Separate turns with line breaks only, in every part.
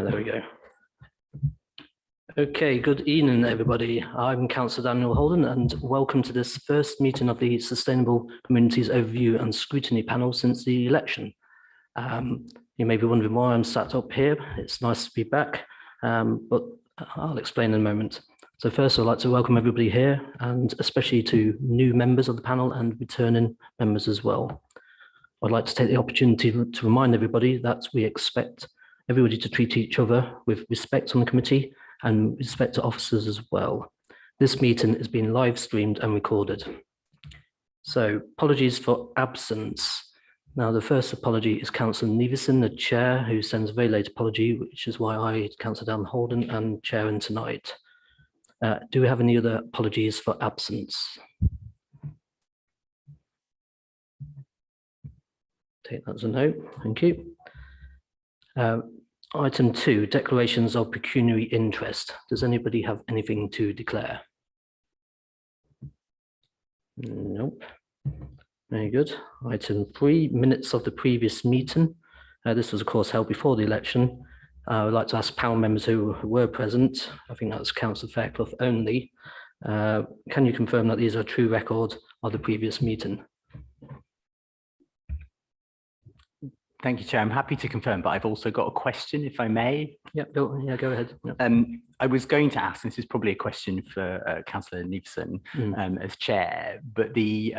There we go. Okay, good evening, everybody. I'm Councillor Daniel Holden, and welcome to this first meeting of the Sustainable Communities Overview and Scrutiny panel since the election. You may be wondering why I'm sat up here. It's nice to be back, but I'll explain in a moment. So first, I'd like to welcome everybody here, and especially to new members of the panel and returning members as well. I'd like to take the opportunity to remind everybody that we expect everybody to treat each other with respect on the committee and respect to officers as well. This meeting is being live streamed and recorded. So apologies for absence. Now, the first apology is Councillor Nevison, the chair, who sends a very late apology, which is why I, Councillor Dan Holden, am chairing tonight. Do we have any other apologies for absence? Take that as a no, thank you. Item 2, declarations of pecuniary interest. Does anybody have anything to declare? Nope. Very good. Item 3, minutes of the previous meeting. This was, of course, held before the election. I would like to ask panel members who were present, I think that's Councillor Fairclough only, can you confirm that these are true records of the previous meeting?
Thank you, Chair. I'm happy to confirm, but I've also got a question, if I may.
Yeah, go ahead. Yeah.
I was going to ask, this is probably a question for Councillor Nevison as Chair, but the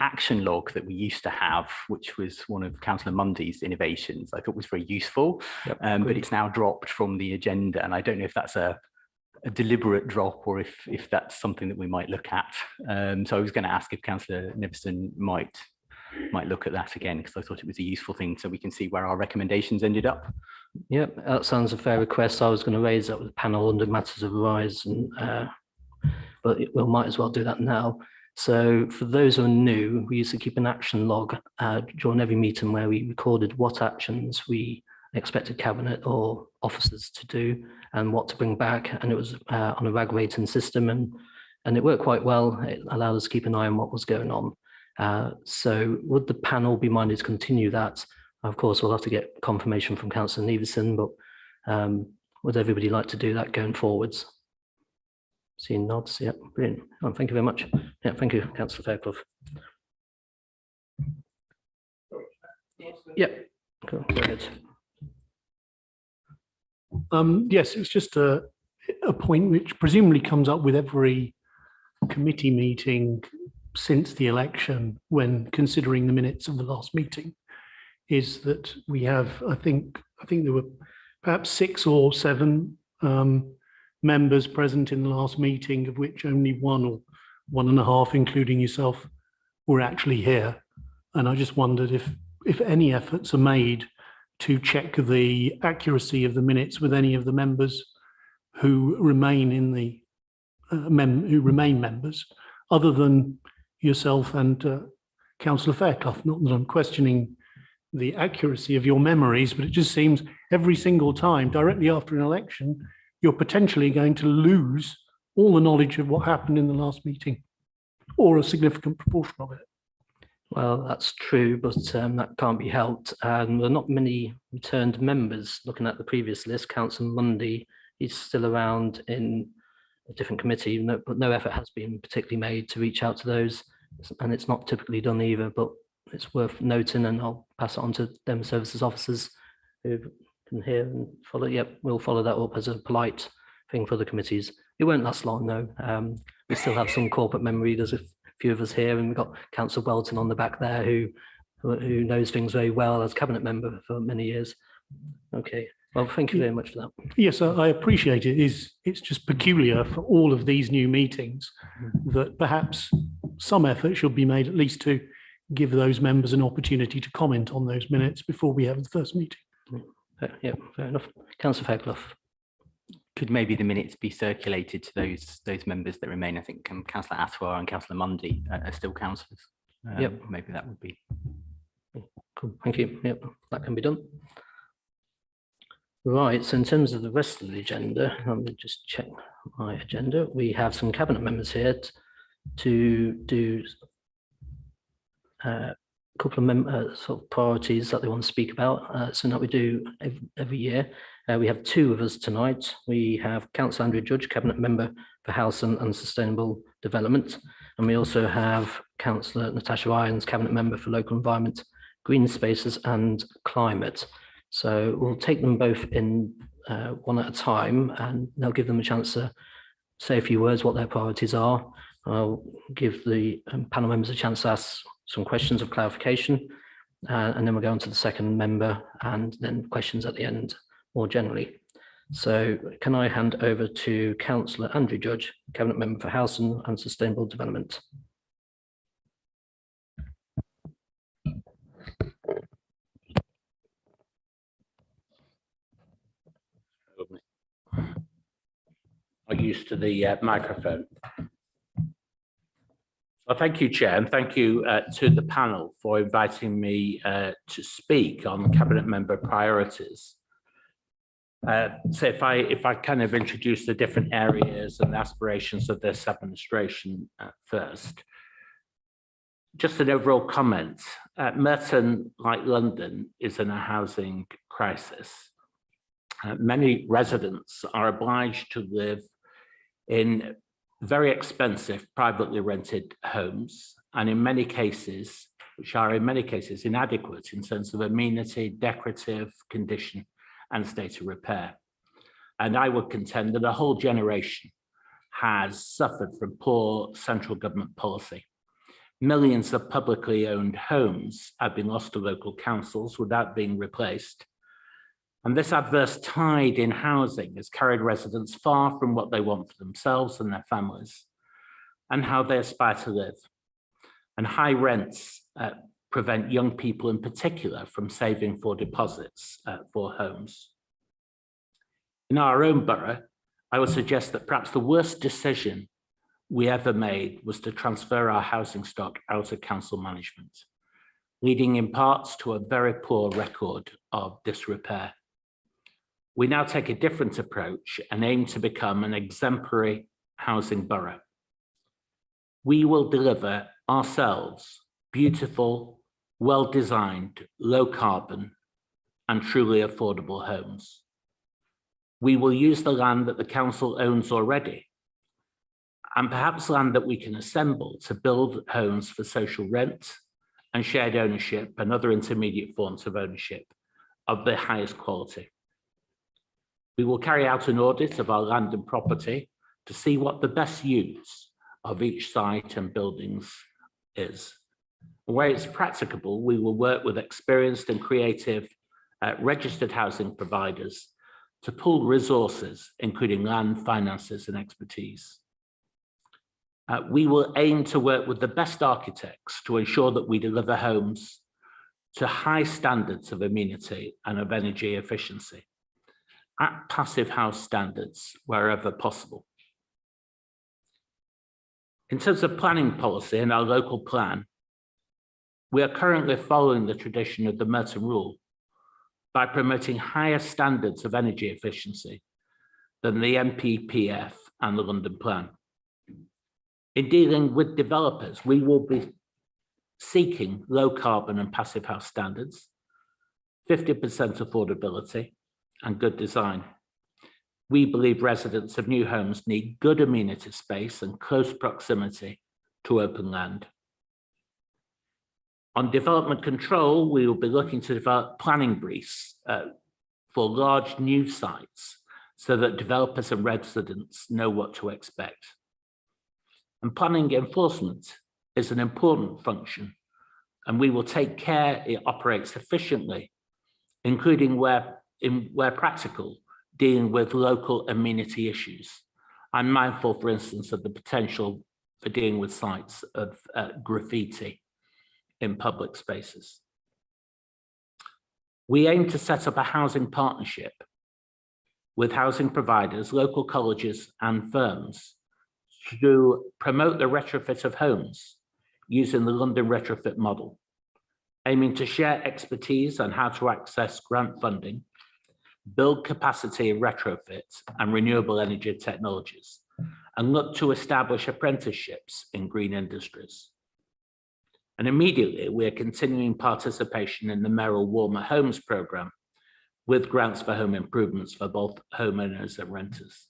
action log that we used to have, which was one of Councillor Mundy's innovations, I thought was very useful, but it's now dropped from the agenda, and I don't know if that's a deliberate drop or if that's something that we might look at. So I was going to ask if Councillor Nevison might look at that again, because I thought it was a useful thing so we can see where our recommendations ended up. Yep, that sounds a fair request. I was going to raise that with the panel under matters of arise, and but we might as well do that now. So for those who are new, we used to keep an action log during every meeting where we recorded what actions we expected cabinet or officers to do and what to bring back, and it was on a RAG rating system, and it worked quite well. It allowed us to keep an eye on what was going on. So would the panel be minded to continue that? Of course, we'll have to get confirmation from Councillor Nevison, but would everybody like to do that going forwards? Seeing nods, yeah, brilliant. Oh, thank you very much. Yeah, thank you, Councillor Fairclough. Yeah, go ahead.
Yes, it's just a point which presumably comes up with every committee meeting since the election when considering the minutes of the last meeting, is that we have, I think there were perhaps 6 or 7 members present in the last meeting, of which only 1 or 1.5, including yourself, were actually here. And I just wondered if any efforts are made to check the accuracy of the minutes with any of the members who remain in the members, other than yourself and Councillor Fairclough. Not that I'm questioning the accuracy of your memories, but it just seems every single time directly after an election, you're potentially going to lose all the knowledge of what happened in the last meeting, or a significant proportion of it.
Well, that's true, but that can't be helped. There are not many returned members. Looking at the previous list, Councillor Mundy, he's still around in a different committee, but no effort has been particularly made to reach out to those, and it's not typically done either, but it's worth noting, and I'll pass it on to them services officers who can hear and follow. Yep, we'll follow that up as a polite thing for the committees. It won't last long though. We still have some corporate memory. There's a few of us here, and we've got Councillor Welton on the back there who knows things very well as cabinet member for many years. Okay. Well, thank you very much for that.
Yes, I appreciate it. It's just peculiar for all of these new meetings that perhaps some effort should be made at least to give those members an opportunity to comment on those minutes before we have the first meeting.
Yeah, fair enough. Councillor Fairclough.
Could maybe the minutes be circulated to those members that remain? I think Councillor Atwar and Councillor Mundy are still councillors.
Yep.
Maybe that would be.
Cool, thank you. Yep, that can be done. Right, so in terms of the rest of the agenda, let me just check my agenda. We have some cabinet members here to do a couple of sort of priorities that they want to speak about, something that we do every year. We have two of us tonight. We have Councillor Andrew Judge, Cabinet Member for Housing and Sustainable Development. And we also have Councillor Natasha Irons, Cabinet Member for Local Environment, Green Spaces and Climate. So we'll take them both in one at a time, and they'll give them a chance to say a few words, what their priorities are. I'll give the panel members a chance to ask some questions of clarification, and then we'll go on to the second member and then questions at the end more generally. So can I hand over to Councillor Andrew Judge, Cabinet Member for Housing and Sustainable Development.
Not used to the microphone. Well, thank you, Chair, and thank you to the panel for inviting me to speak on Cabinet Member priorities. So if I kind of introduce the different areas and aspirations of this administration first. Just an overall comment. Merton, like London, is in a housing crisis. Many residents are obliged to live in very expensive privately rented homes, and in many cases, which are in many cases inadequate in terms of amenity, decorative condition, and state of repair. And I would contend that a whole generation has suffered from poor central government policy. Millions of publicly owned homes have been lost to local councils without being replaced. And this adverse tide in housing has carried residents far from what they want for themselves and their families and how they aspire to live. And high rents prevent young people in particular from saving for deposits for homes. In our own borough, I would suggest that perhaps the worst decision we ever made was to transfer our housing stock out of council management, leading in parts to a very poor record of disrepair. We now take a different approach and aim to become an exemplary housing borough. We will deliver ourselves beautiful, well-designed, low carbon, and truly affordable homes. We will use the land that the council owns already, and perhaps land that we can assemble to build homes for social rent and shared ownership and other intermediate forms of ownership of the highest quality. We will carry out an audit of our land and property to see what the best use of each site and buildings is. Where it's practicable, we will work with experienced and creative registered housing providers to pool resources, including land, finances, and expertise. We will aim to work with the best architects to ensure that we deliver homes to high standards of amenity and of energy efficiency at passive house standards wherever possible. In terms of planning policy and our local plan, we are currently following the tradition of the Merton Rule by promoting higher standards of energy efficiency than the MPPF and the London Plan. In dealing with developers, we will be seeking low carbon and passive house standards, 50% affordability, and good design. We believe residents of new homes need good amenity space and close proximity to open land. On development control, we will be looking to develop planning briefs for large new sites so that developers and residents know what to expect. And planning enforcement is an important function, and we will take care it operates efficiently, including where practical, dealing with local amenity issues. I'm mindful, for instance, of the potential for dealing with sites of graffiti in public spaces. We aim to set up a housing partnership with housing providers, local colleges and firms to promote the retrofit of homes using the London retrofit model, aiming to share expertise on how to access grant funding, build capacity in retrofits and renewable energy technologies, and look to establish apprenticeships in green industries. And immediately, we are continuing participation in the Merrill Warmer Homes programme, with grants for home improvements for both homeowners and renters.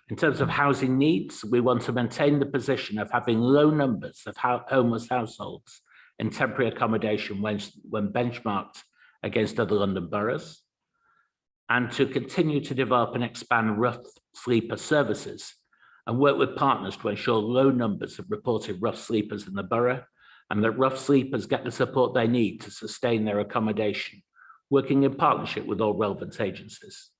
In terms of housing needs, we want to maintain the position of having low numbers of homeless households in temporary accommodation when benchmarked against other London boroughs, and to continue to develop and expand rough sleeper services and work with partners to ensure low numbers of reported rough sleepers in the borough, and that rough sleepers get the support they need to sustain their accommodation, working in partnership with all relevant agencies.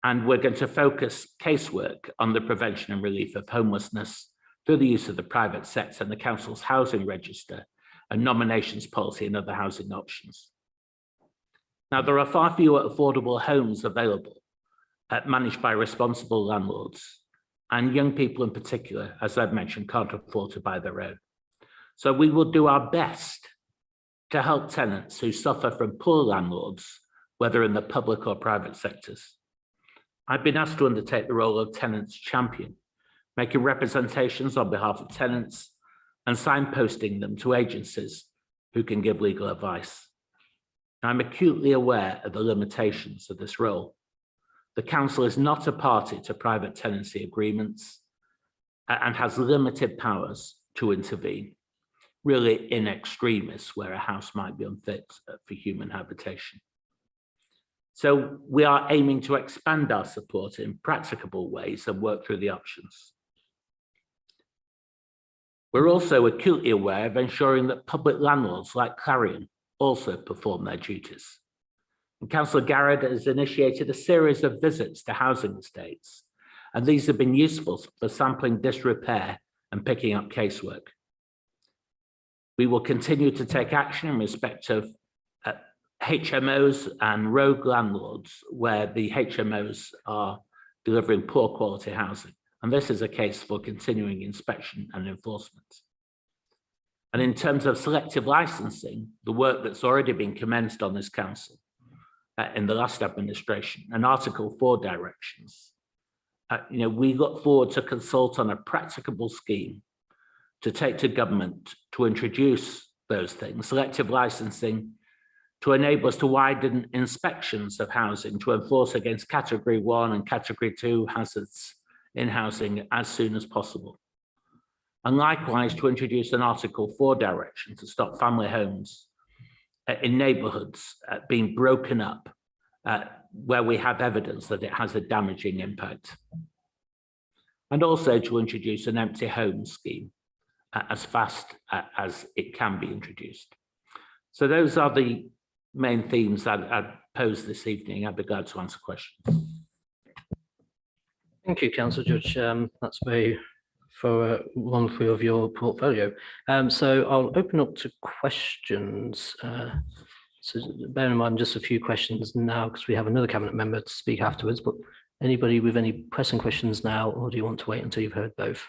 And we're going to focus casework on the prevention and relief of homelessness through the use of the private sector and the council's housing register and nominations policy and other housing options. Now, there are far fewer affordable homes available managed by responsible landlords, and young people in particular, as I've mentioned, can't afford to buy their own. So we will do our best to help tenants who suffer from poor landlords, whether in the public or private sectors. I've been asked to undertake the role of tenants champion, making representations on behalf of tenants and signposting them to agencies who can give legal advice. I'm acutely aware of the limitations of this role. The council is not a party to private tenancy agreements and has limited powers to intervene, really in extremis where a house might be unfit for human habitation. So we are aiming to expand our support in practicable ways and work through the options. We're also acutely aware of ensuring that public landlords like Clarion also perform their duties. And Councillor Garrett has initiated a series of visits to housing estates, and these have been useful for sampling disrepair and picking up casework. We will continue to take action in respect of HMOs and rogue landlords where the HMOs are delivering poor quality housing. And this is a case for continuing inspection and enforcement. And in terms of selective licensing, the work that's already been commenced on this council in the last administration and Article 4 directions, we look forward to consult on a practicable scheme to take to government to introduce those things, selective licensing, to enable us to widen inspections of housing, to enforce against Category 1 and Category 2 hazards in housing as soon as possible. And likewise, to introduce an Article 4 direction to stop family homes in neighbourhoods being broken up where we have evidence that it has a damaging impact. And also to introduce an empty home scheme as fast as it can be introduced. So those are the main themes that I'd pose this evening. I'd be glad to answer questions.
Thank you, Councillor Judge. That's very for one of your portfolio. So I'll open up to questions. So bear in mind just a few questions now because we have another cabinet member to speak afterwards, but anybody with any pressing questions now, or do you want to wait until you've heard both?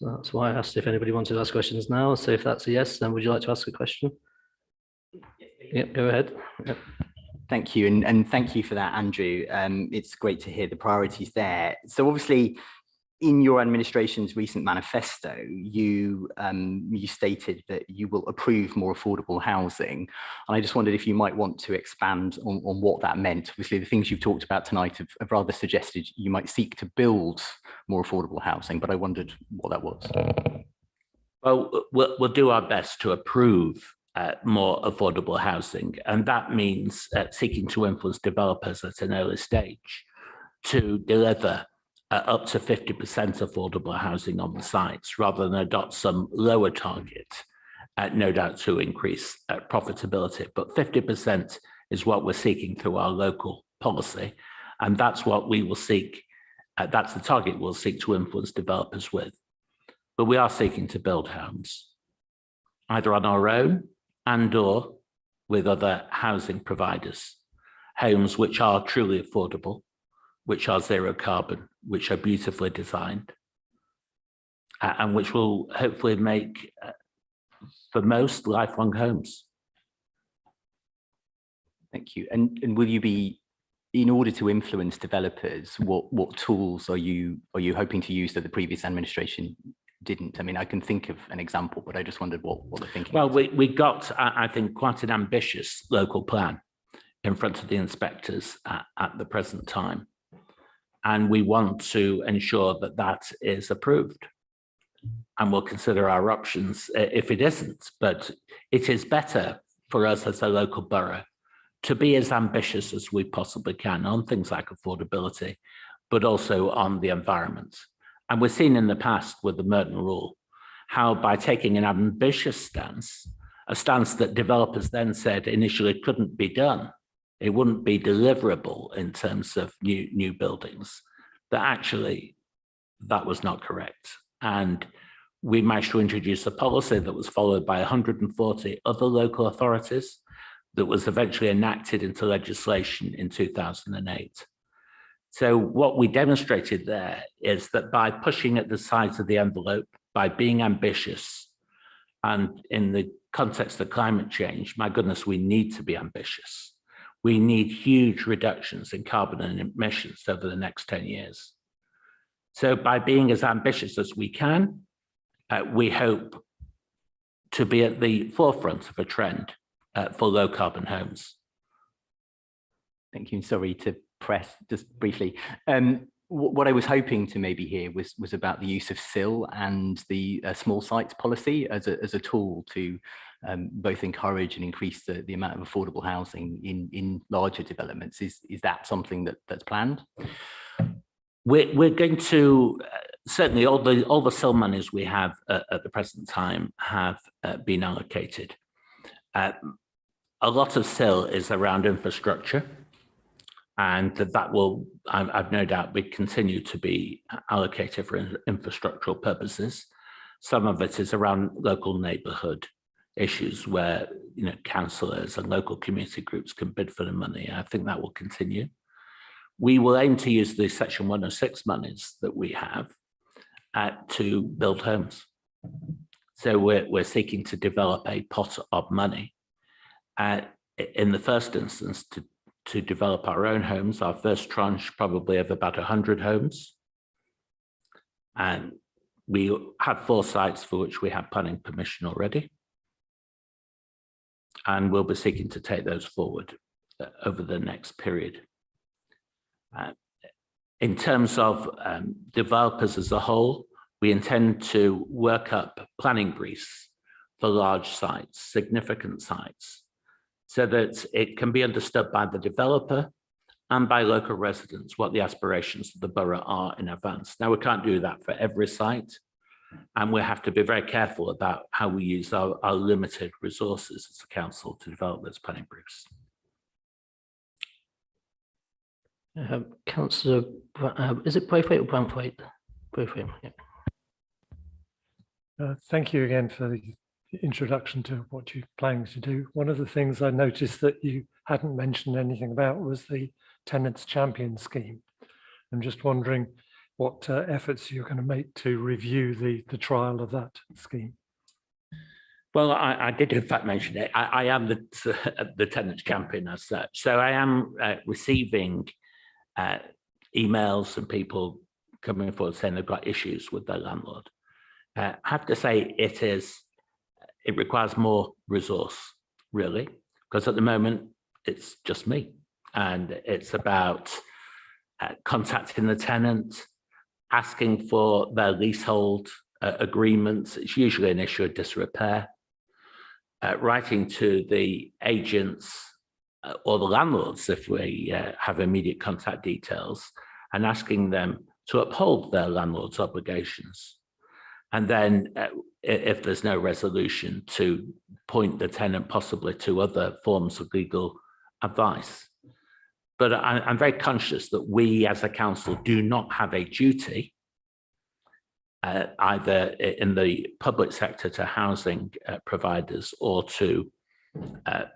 That's why I asked if anybody wanted to ask questions now. So if that's a yes, then would you like to ask a question? Yep, go ahead. Yep.
Thank you, and thank you for that, Andrew. It's great to hear the priorities there. So obviously, in your administration's recent manifesto, you stated that you will approve more affordable housing. And I just wondered if you might want to expand on what that meant. Obviously, the things you've talked about tonight have rather suggested you might seek to build more affordable housing, but I wondered what that was.
Well, we'll do our best to approve more affordable housing, and that means seeking to influence developers at an early stage to deliver up to 50% affordable housing on the sites rather than adopt some lower target, no doubt to increase profitability. But 50% is what we're seeking through our local policy, and that's what we will seek. That's the target we'll seek to influence developers with. But we are seeking to build homes, either on our own and or with other housing providers, homes which are truly affordable, which are zero carbon, which are beautifully designed, and which will hopefully make, for most, lifelong homes.
Thank you. And will you be, in order to influence developers, what tools are you hoping to use that the previous administration didn't? I mean, I can think of an example, but I just wondered what the thinking
Well,
was.
we got, I think, quite an ambitious local plan in front of the inspectors at the present time. And we want to ensure that that is approved. And we'll consider our options if it isn't. But it is better for us as a local borough to be as ambitious as we possibly can on things like affordability, but also on the environment. And we've seen in the past with the Merton rule, how by taking an ambitious stance, a stance that developers then said initially couldn't be done, it wouldn't be deliverable in terms of new buildings, that actually that was not correct. And we managed to introduce a policy that was followed by 140 other local authorities that was eventually enacted into legislation in 2008. So what we demonstrated there is that by pushing at the sides of the envelope, by being ambitious, and in the context of climate change, my goodness, we need to be ambitious. We need huge reductions in carbon and emissions over the next 10 years. So by being as ambitious as we can, we hope to be at the forefront of a trend for low carbon homes.
Thank you. Sorry to press just briefly. What I was hoping to maybe hear was about the use of SIL and the small sites policy as a tool to both encourage and increase the amount of affordable housing in larger developments. Is that something that's planned?
We're going to certainly all the SIL monies we have at the present time have been allocated. A lot of SIL is around infrastructure, and that will, I've no doubt, we continue to be allocated for infrastructural purposes. Some of it is around local neighbourhood issues where, you know, councillors and local community groups can bid for the money. I think that will continue. We will aim to use the Section 106 monies that we have to build homes. So we're seeking to develop a pot of money in the first instance to develop our own homes. Our first tranche probably of about 100 homes. And we have 4 sites for which we have planning permission already. And we'll be seeking to take those forward over the next period. In terms of developers as a whole, we intend to work up planning briefs for large sites, significant sites, so that it can be understood by the developer and by local residents what the aspirations of the borough are in advance. Now, we can't do that for every site, and we have to be very careful about how we use our limited resources as a council to develop those planning briefs.
Councillor, is it Braithwaite or Branthwaite? Braithwaite, yeah.
Thank you again for the introduction to what you're planning to do. One of the things I noticed that you hadn't mentioned anything about was the Tenants Champion scheme. I'm just wondering what efforts you're going to make to review the trial of that scheme.
Well, I did in fact mention it. I am the Tenants Champion as such. So I am receiving emails and people coming forward saying they've got issues with their landlord. I have to say it requires more resource, really, because at the moment it's just me, and it's about contacting the tenant, asking for their leasehold agreements. It's usually an issue of disrepair, writing to the agents or the landlords if we have immediate contact details, and asking them to uphold their landlord's obligations. And then if there's no resolution, to point the tenant possibly to other forms of legal advice. But I'm very conscious that we as a council do not have a duty either in the public sector to housing providers or to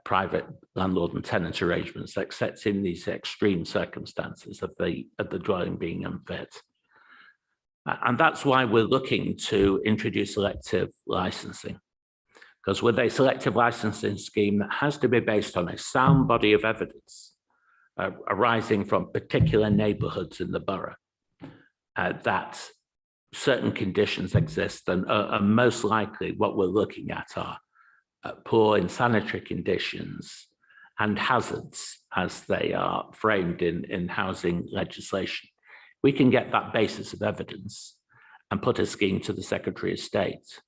private landlord and tenant arrangements, except in these extreme circumstances of the dwelling being unfit. And that's why we're looking to introduce selective licensing, because with a selective licensing scheme that has to be based on a sound body of evidence arising from particular neighbourhoods in the borough, that certain conditions exist, and most likely what we're looking at are poor in sanitary conditions and hazards as they are framed in housing legislation. We can get that basis of evidence and put a scheme to the Secretary of State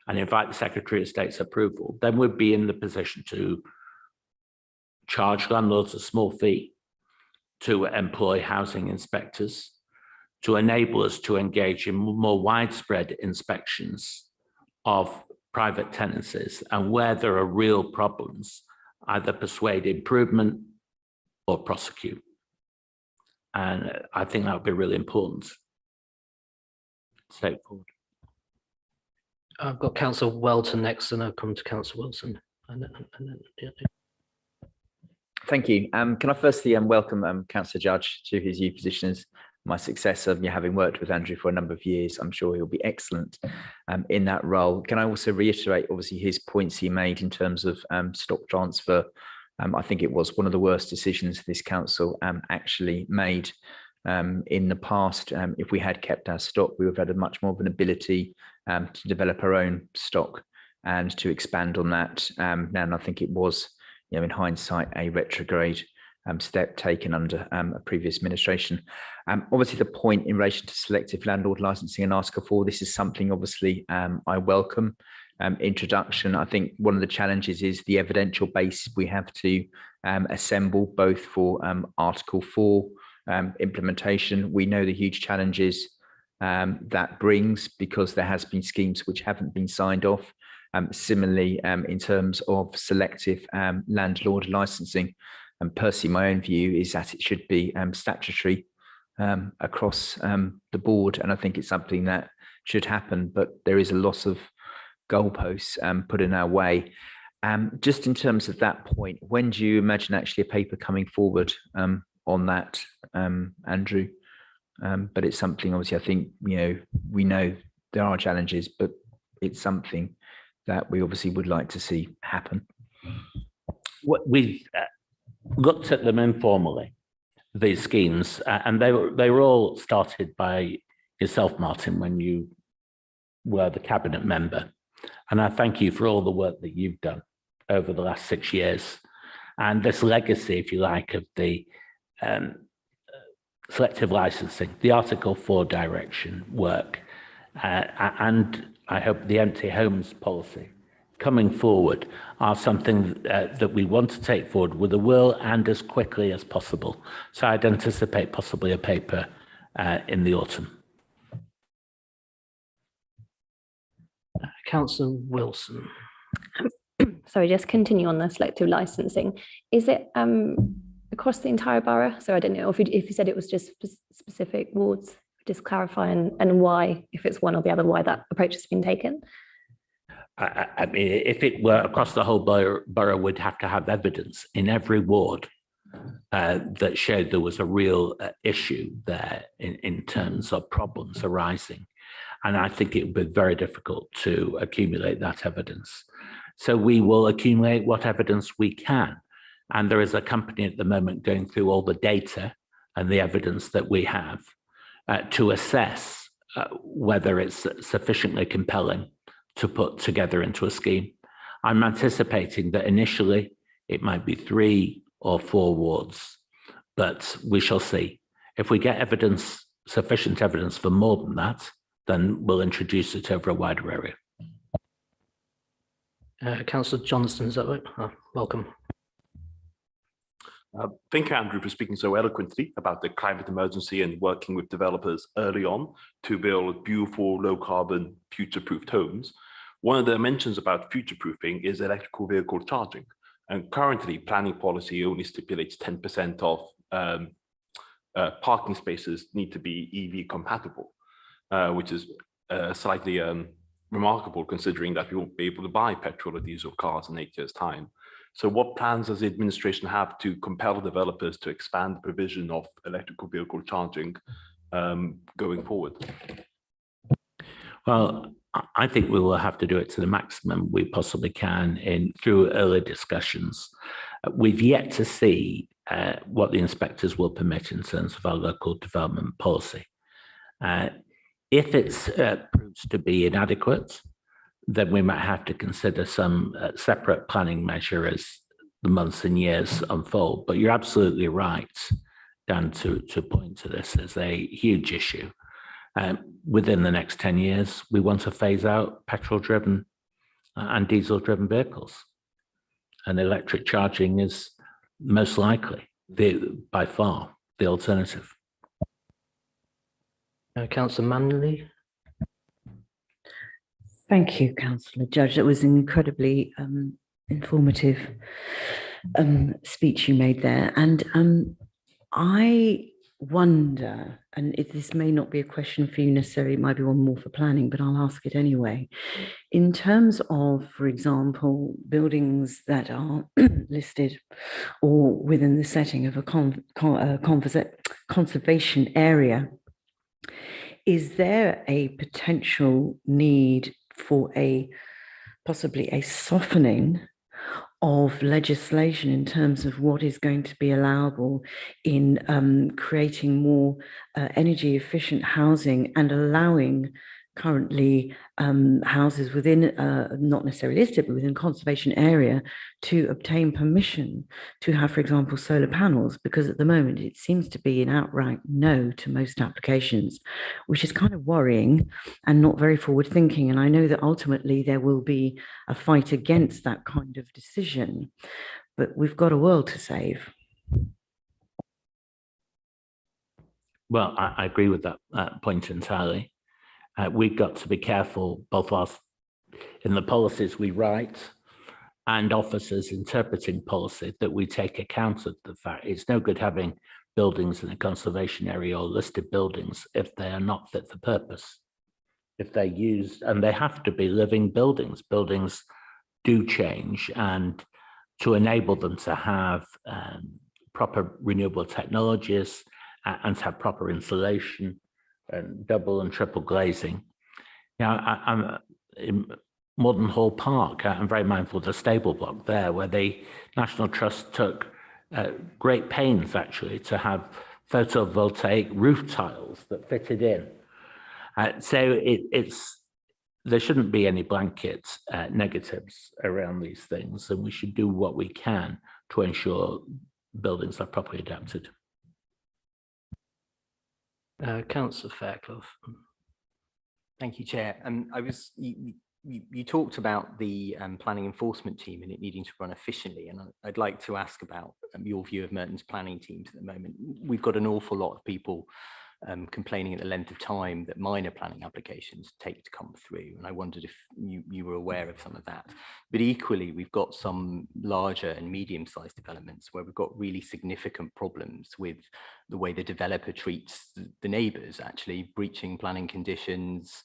and invite the Secretary of State's approval, then we'd be in the position to charge landlords a small fee to employ housing inspectors, to enable us to engage in more widespread inspections of private tenancies, and where there are real problems, either persuade improvement or prosecute. And I think that would be really important. Take forward.
I've got Councillor Welton next, and I'll come to Councillor Wilson.
Thank you. Can I firstly welcome Councillor Judge to his new position as my successor. Having worked with Andrew for a number of years, I'm sure he'll be excellent in that role. Can I also reiterate, obviously, his points he made in terms of stock transfer? I think it was one of the worst decisions this council actually made in the past. If we had kept our stock, we would have had a much more of an ability to develop our own stock and to expand on that. Now, and I think it was, in hindsight, a retrograde step taken under a previous administration. Obviously, the point in relation to selective landlord licensing and Article 4, this is something obviously I welcome. Introduction. I think one of the challenges is the evidential base we have to assemble, both for Article 4 implementation. We know the huge challenges that brings, because there has been schemes which haven't been signed off. Similarly, in terms of selective landlord licensing, and personally, my own view is that it should be statutory across the board, and I think it's something that should happen. But there is a lot of goalposts put in our way. Just in terms of that point, when do you imagine actually a paper coming forward on that, Andrew? But it's something, obviously, I think, we know there are challenges, but it's something that we obviously would like to see happen.
We've looked at them informally, these schemes, and they were all started by yourself, Martin, when you were the cabinet member. And I thank you for all the work that you've done over the last 6 years, and this legacy, if you like, of the selective licensing, the Article 4 direction work, and I hope the empty homes policy coming forward are something that we want to take forward with a will and as quickly as possible. So I'd anticipate possibly a paper in the autumn.
Councillor Wilson.
Sorry, just continue on the selective licensing. Is it across the entire borough? So I don't know if you said it was just specific wards, just clarify and why, if it's one or the other, why that approach has been taken.
I mean, if it were across the whole borough, we'd have to have evidence in every ward that showed there was a real issue there in terms of problems arising. And I think it would be very difficult to accumulate that evidence. So we will accumulate what evidence we can. And there is a company at the moment going through all the data and the evidence that we have to assess whether it's sufficiently compelling to put together into a scheme. I'm anticipating that initially it might be 3 or 4 wards, but we shall see. If we get evidence, sufficient evidence for more than that, then we'll introduce it over a wider area.
Councillor Johnston, is that right? Welcome.
Thank you, Andrew, for speaking so eloquently about the climate emergency and working with developers early on to build beautiful, low-carbon, future-proofed homes. One of the mentions about future-proofing is electrical vehicle charging. And currently, planning policy only stipulates 10% of parking spaces need to be EV compatible, which is slightly remarkable considering that we won't be able to buy petrol or diesel cars in 8 years' time. So what plans does the administration have to compel developers to expand the provision of electrical vehicle charging going forward?
Well, I think we will have to do it to the maximum we possibly can through early discussions. We've yet to see what the inspectors will permit in terms of our local development policy. If it's proves to be inadequate, then we might have to consider some separate planning measure as the months and years unfold. But you're absolutely right, Dan, to point to this as a huge issue. Within the next 10 years, we want to phase out petrol-driven and diesel-driven vehicles. And electric charging is most likely, by far, the alternative.
Councillor Manley.
Thank you, Councillor Judge. That was an incredibly informative speech you made there. And I wonder, and this may not be a question for you necessarily, it might be one more for planning, but I'll ask it anyway. In terms of, for example, buildings that are listed or within the setting of a conservation area, is there a potential need for possibly a softening of legislation in terms of what is going to be allowable in creating more energy efficient housing and allowing currently houses within, not necessarily listed, but within conservation area to obtain permission to have, for example, solar panels? Because at the moment it seems to be an outright no to most applications, which is kind of worrying and not very forward thinking. And I know that ultimately there will be a fight against that kind of decision, but we've got a world to save.
Well, I agree with that point entirely. We've got to be careful, both us in the policies we write and officers interpreting policy, that we take account of the fact it's no good having buildings in a conservation area or listed buildings if they are not fit for purpose. If they're used, and they have to be living buildings. Buildings do change, and to enable them to have proper renewable technologies and to have proper insulation and double and triple glazing. Now, I'm in Modern Hall Park. I'm very mindful of the stable block there, where the National Trust took great pains actually to have photovoltaic roof tiles that fitted in. So there shouldn't be any blanket negatives around these things, and we should do what we can to ensure buildings are properly adapted.
Councillor Fairclough.
Thank you, Chair. You talked about the planning enforcement team and it needing to run efficiently, and I'd like to ask about your view of Merton's planning teams at the moment. We've got an awful lot of people complaining at the length of time that minor planning applications take to come through, and I wondered if you were aware of some of that. But equally, we've got some larger and medium-sized developments where we've got really significant problems with the way the developer treats the neighbours, actually breaching planning conditions.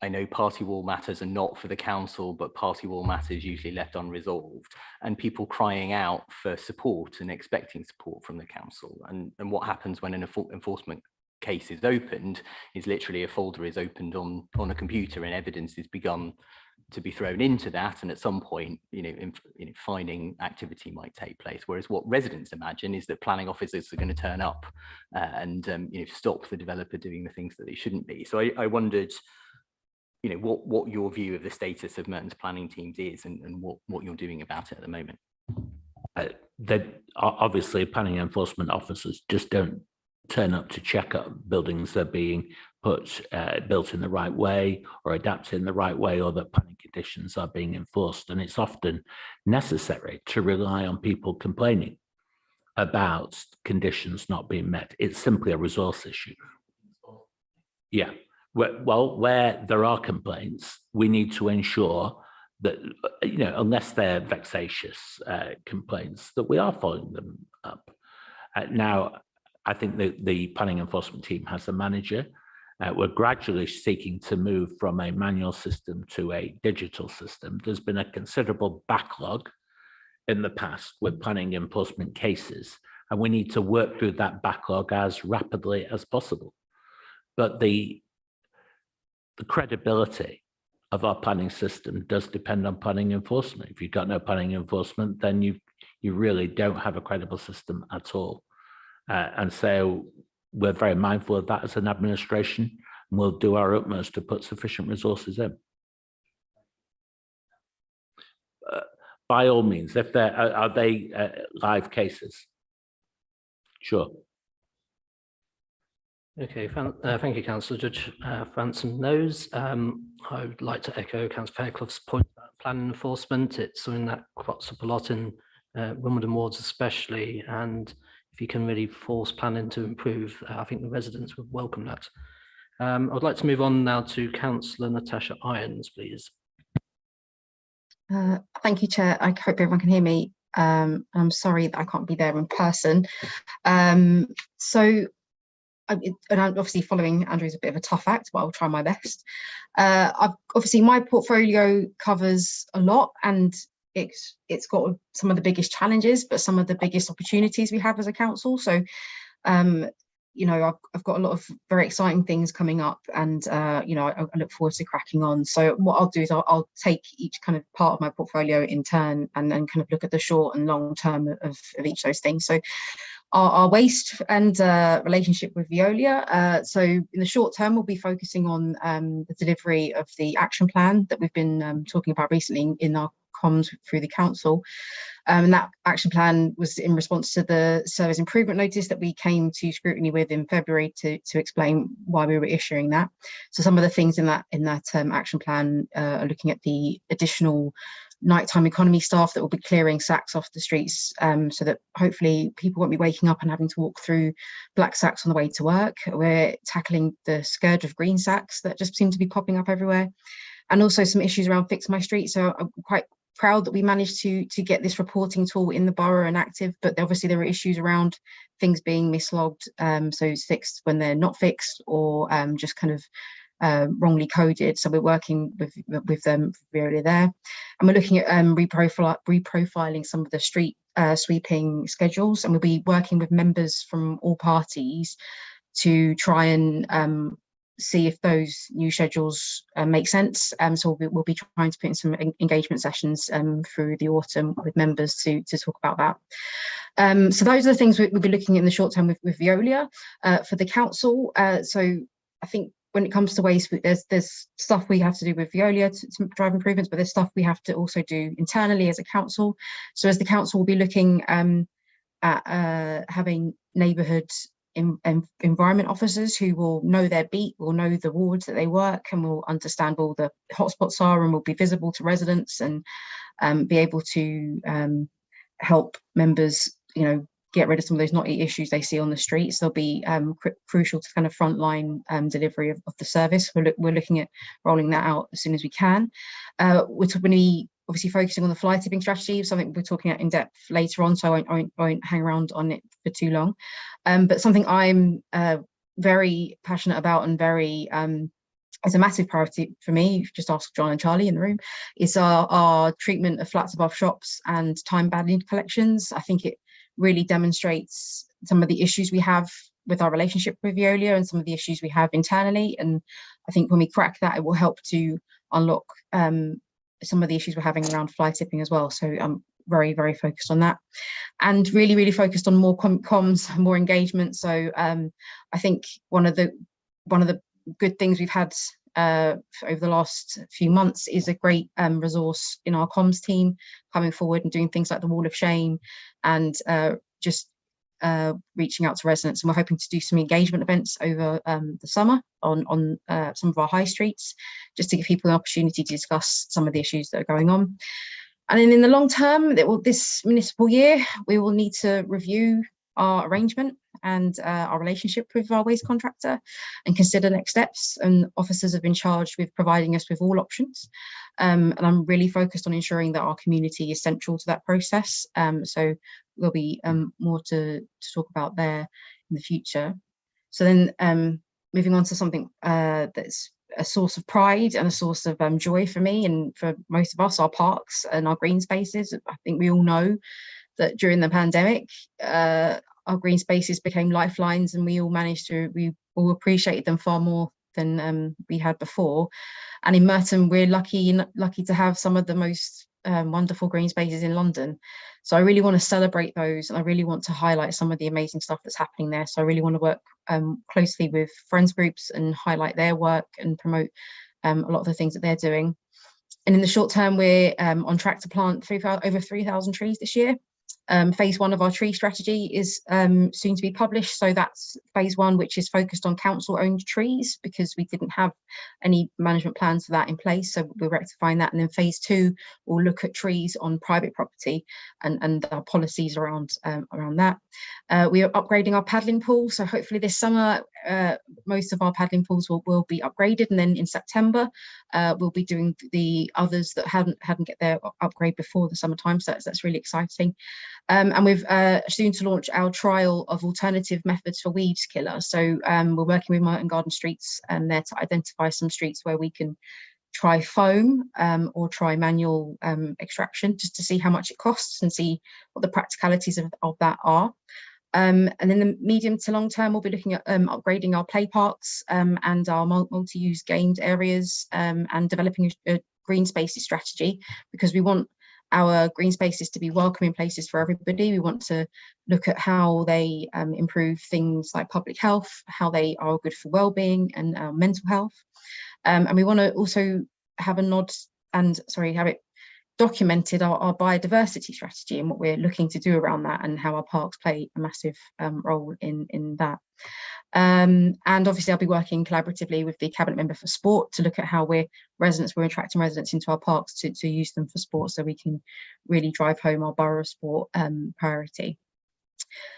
I know party wall matters are not for the council, but party wall matters usually left unresolved, and people crying out for support and expecting support from the council. And what happens when an enforcement case is opened is literally a folder is opened on a computer and evidence is begun to be thrown into that, and at some point fining activity might take place. Whereas what residents imagine is that planning officers are going to turn up and stop the developer doing the things that they shouldn't be. So I wondered what your view of the status of Merton's planning teams is, and what you're doing about it at the moment.
That obviously planning enforcement officers just don't turn up to check up buildings that are being built in the right way or adapted in the right way, or that planning conditions are being enforced. And it's often necessary to rely on people complaining about conditions not being met. It's simply a resource issue. Yeah. Well, where there are complaints, we need to ensure that, unless they're vexatious complaints, that we are following them up. Now, I think the planning enforcement team has a manager. We're gradually seeking to move from a manual system to a digital system. There's been a considerable backlog in the past with planning enforcement cases, and we need to work through that backlog as rapidly as possible. But the credibility of our planning system does depend on planning enforcement. If you've got no planning enforcement, then you really don't have a credible system at all. And so we're very mindful of that as an administration, and we'll do our utmost to put sufficient resources in. By all means, if there are they live cases? Sure.
Okay, thank you, Councillor. Judge Franson knows. I would like to echo Councillor Fairclough's point about plan enforcement. It's something that crops up a lot in Wimbledon wards especially, and if you can really force planning to improve, I think the residents would welcome that. I would like to move on now to Councillor Natasha Irons, please.
Thank you, Chair. I hope everyone can hear me. I'm sorry that I can't be there in person. And I'm obviously following Andrew's a bit of a tough act, but I'll try my best. Obviously my portfolio covers a lot, and it's got some of the biggest challenges, but some of the biggest opportunities we have as a council. So, you know, I've got a lot of very exciting things coming up, and you know, I look forward to cracking on. So what I'll do is I'll take each kind of part of my portfolio in turn, and then kind of look at the short and long term of each of those things. So our waste and relationship with Veolia. So in the short term, we'll be focusing on the delivery of the action plan that we've been talking about recently in our comms through the council. And that action plan was in response to the service improvement notice that we came to scrutiny with in February to explain why we were issuing that. So some of the things in that action plan are looking at the additional nighttime economy staff that will be clearing sacks off the streets, so that hopefully people won't be waking up and having to walk through black sacks on the way to work. We're tackling the scourge of green sacks that just seem to be popping up everywhere, and also some issues around Fix My Street. So I'm quite proud that we managed to get this reporting tool in the borough and active, but obviously there are issues around things being mislogged, so it's fixed when they're not fixed, or just kind of wrongly coded. So we're working with them really there, and we're looking at reprofiling some of the street sweeping schedules, and we'll be working with members from all parties to try and see if those new schedules make sense. So we'll be trying to put in some engagement sessions through the autumn with members to talk about that. So those are the things we'll be looking at in the short term with Veolia. For the council, so I think when it comes to waste, there's stuff we have to do with Veolia to drive improvements, but there's stuff we have to also do internally as a council. So as the council will be looking at having neighbourhood environment officers who will know their beat, will know the wards that they work, and will understand where all the hotspots are, and will be visible to residents, and be able to help members, you know, get rid of some of those knotty issues they see on the streets. They'll be crucial to kind of frontline delivery of the service. We're looking at rolling that out as soon as we can. We're obviously focusing on the fly tipping strategy, something we're talking about in depth later on, so I won't hang around on it for too long. But something I'm very passionate about, and very it's a massive priority for me, you just ask John and Charlie in the room, is our treatment of flats above shops and time banded collections. I think it really demonstrates some of the issues we have with our relationship with Veolia, and some of the issues we have internally. And I think when we crack that, it will help to unlock some of the issues we're having around fly tipping as well. So I'm very, very focused on that, and really, really focused on more comms, more engagement. So I think one of the good things we've had over the last few months is a great resource in our comms team coming forward and doing things like the Wall of Shame, and just reaching out to residents. And we're hoping to do some engagement events over the summer on some of our high streets, just to give people an opportunity to discuss some of the issues that are going on. And then in the long term, this municipal year, we will need to review our arrangement and our relationship with our waste contractor, and consider next steps. And officers have been charged with providing us with all options. And I'm really focused on ensuring that our community is central to that process. So there'll be more to talk about there in the future. So then moving on to something that's a source of pride and a source of joy for me, and for most of us, our parks and our green spaces. I think we all know that during the pandemic, our green spaces became lifelines, and we all appreciated them far more than we had before. And in Merton, we're lucky to have some of the most wonderful green spaces in London. So I really want to celebrate those, and I really want to highlight some of the amazing stuff that's happening there. So I really want to work closely with friends groups and highlight their work and promote a lot of the things that they're doing. And in the short term, we're on track to plant over 3,000 trees this year. Phase 1 of our tree strategy is soon to be published. So that's phase 1, which is focused on council-owned trees, because we didn't have any management plans for that in place. So we're rectifying that. And then phase 2 will look at trees on private property and our policies around that. We are upgrading our paddling pool. So hopefully this summer, most of our paddling pools will be upgraded. And then in September, we'll be doing the others that hadn't get their upgrade before the summertime. So that's really exciting. And we've soon to launch our trial of alternative methods for weed killer. So we're working with Merton Garden Streets there to identify some streets where we can try foam or try manual extraction, just to see how much it costs and see what the practicalities of that are. And in the medium to long term, we'll be looking at upgrading our play parks and our multi-use gamed areas and developing a green spaces strategy, because we want our green spaces to be welcoming places for everybody. We want to look at how they improve things like public health, how they are good for well-being and mental health. And we want to also have have it documented, our biodiversity strategy and what we're looking to do around that, and how our parks play a massive role in that. And obviously I'll be working collaboratively with the Cabinet Member for Sport to look at how we're attracting residents into our parks to use them for sport, so we can really drive home our borough sport priority.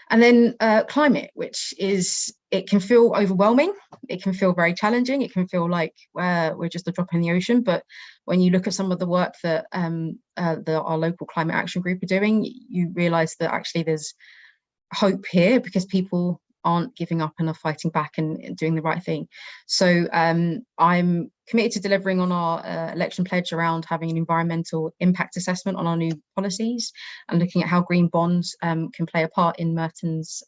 And then climate, which it can feel overwhelming, it can feel very challenging, it can feel like we're just a drop in the ocean. But when you look at some of the work that our local climate action group are doing, you realise that actually there's hope here, because people aren't giving up and are fighting back and doing the right thing. So I'm committed to delivering on our election pledge around having an environmental impact assessment on our new policies, and looking at how green bonds can play a part in Merton's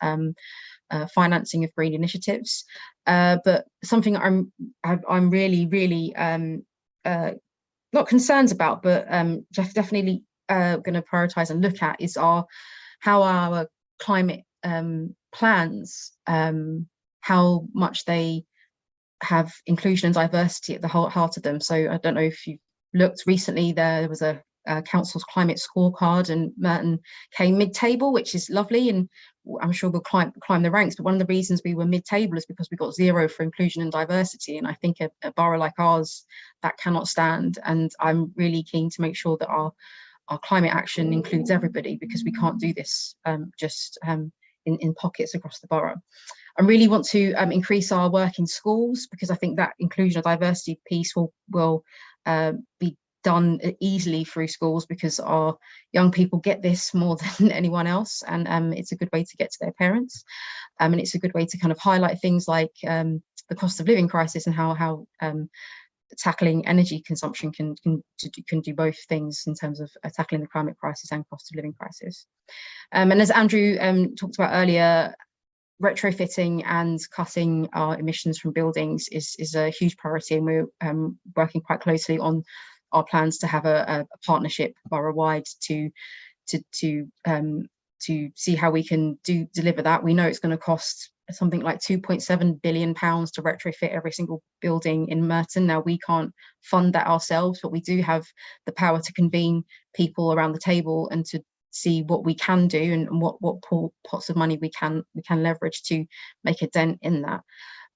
financing of green initiatives. But something I'm really not concerned about, but definitely going to prioritise and look at is how our climate plans, how much they have inclusion and diversity at the heart of them. So I don't know if you've looked recently, there was a council's climate scorecard, and Merton came mid-table, which is lovely, and I'm sure we'll climb the ranks. But one of the reasons we were mid-table is because we got 0 for inclusion and diversity, and I think a borough like ours, that cannot stand. And I'm really keen to make sure that our climate action includes everybody, because we can't do this just in pockets across the borough. I really want to increase our work in schools, because I think that inclusion or diversity piece will be done easily through schools, because our young people get this more than anyone else, and it's a good way to get to their parents, and it's a good way to kind of highlight things like the cost of living crisis, and how tackling energy consumption can do both things in terms of tackling the climate crisis and cost of living crisis. And as Andrew talked about earlier, retrofitting and cutting our emissions from buildings is a huge priority, and we're working quite closely on our plans to have a partnership borough-wide to see how we can deliver that. We know it's going to cost something like £2.7 billion to retrofit every single building in Merton. Now, we can't fund that ourselves, but we do have the power to convene people around the table and to see what we can do and what pots of money we can leverage to make a dent in that.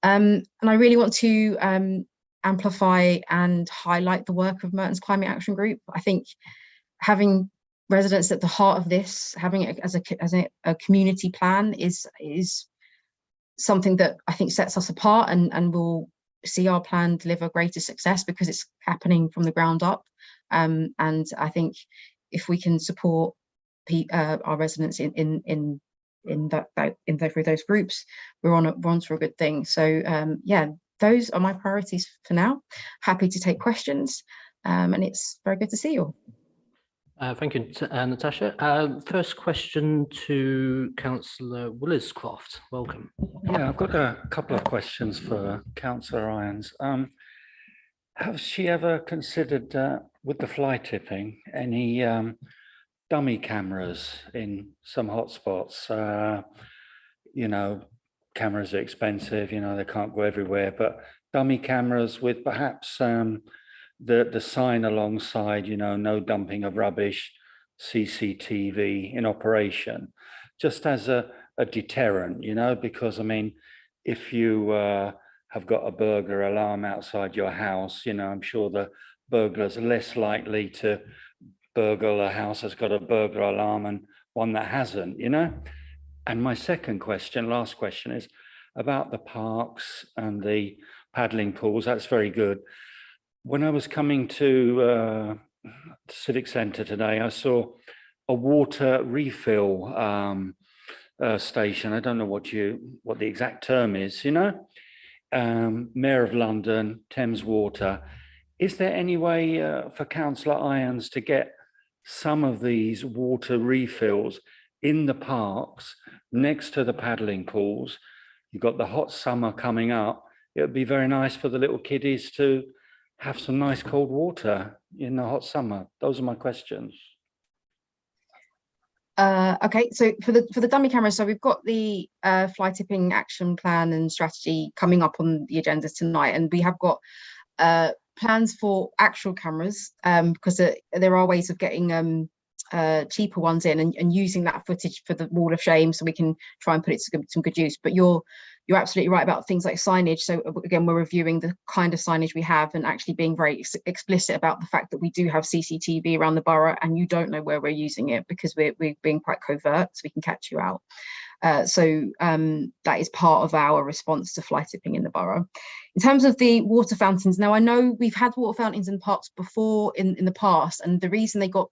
And I really want to amplify and highlight the work of Merton's Climate Action Group. I think having residents at the heart of this, having it as a community plan is something that I think sets us apart, and will see our plan deliver greater success, because it's happening from the ground up. And I think if we can support our residents in through those groups, we're on to a good thing. So yeah, those are my priorities for now. Happy to take questions, and it's very good to see you all.
Thank you, Natasha. First question to Councillor Williscroft. Welcome.
Yeah, I've got a couple of questions for Councillor Irons. Has she ever considered with the fly tipping, any dummy cameras in some hotspots? You know, cameras are expensive, you know, they can't go everywhere, but dummy cameras with perhaps the sign alongside, you know, no dumping of rubbish, CCTV in operation, just as a deterrent, you know, because I mean, if you have got a burglar alarm outside your house, you know, I'm sure the burglars are less likely to burgle a house that's got a burglar alarm and one that hasn't, you know. And my second question, last question, is about the parks and the paddling pools. That's very good. When I was coming to Civic Centre today, I saw a water refill station. I don't know what the exact term is, you know. Mayor of London, Thames Water. Is there any way for Councillor Irons to get some of these water refills in the parks next to the paddling pools? You've got the hot summer coming up. It would be very nice for the little kiddies to have some nice cold water in the hot summer. Those are my questions.
Okay, so for the dummy cameras, so we've got the fly tipping action plan and strategy coming up on the agenda tonight, and we have got plans for actual cameras because there are ways of getting cheaper ones in and using that footage for the wall of shame, so we can try and put it to some good use. But you're absolutely right about things like signage. So again, we're reviewing the kind of signage we have and actually being very explicit about the fact that we do have CCTV around the borough and you don't know where we're using it, because we're being quite covert, so we can catch you out. So that is part of our response to fly tipping in the borough. In terms of the water fountains, now I know we've had water fountains in parks before in the past, and the reason they got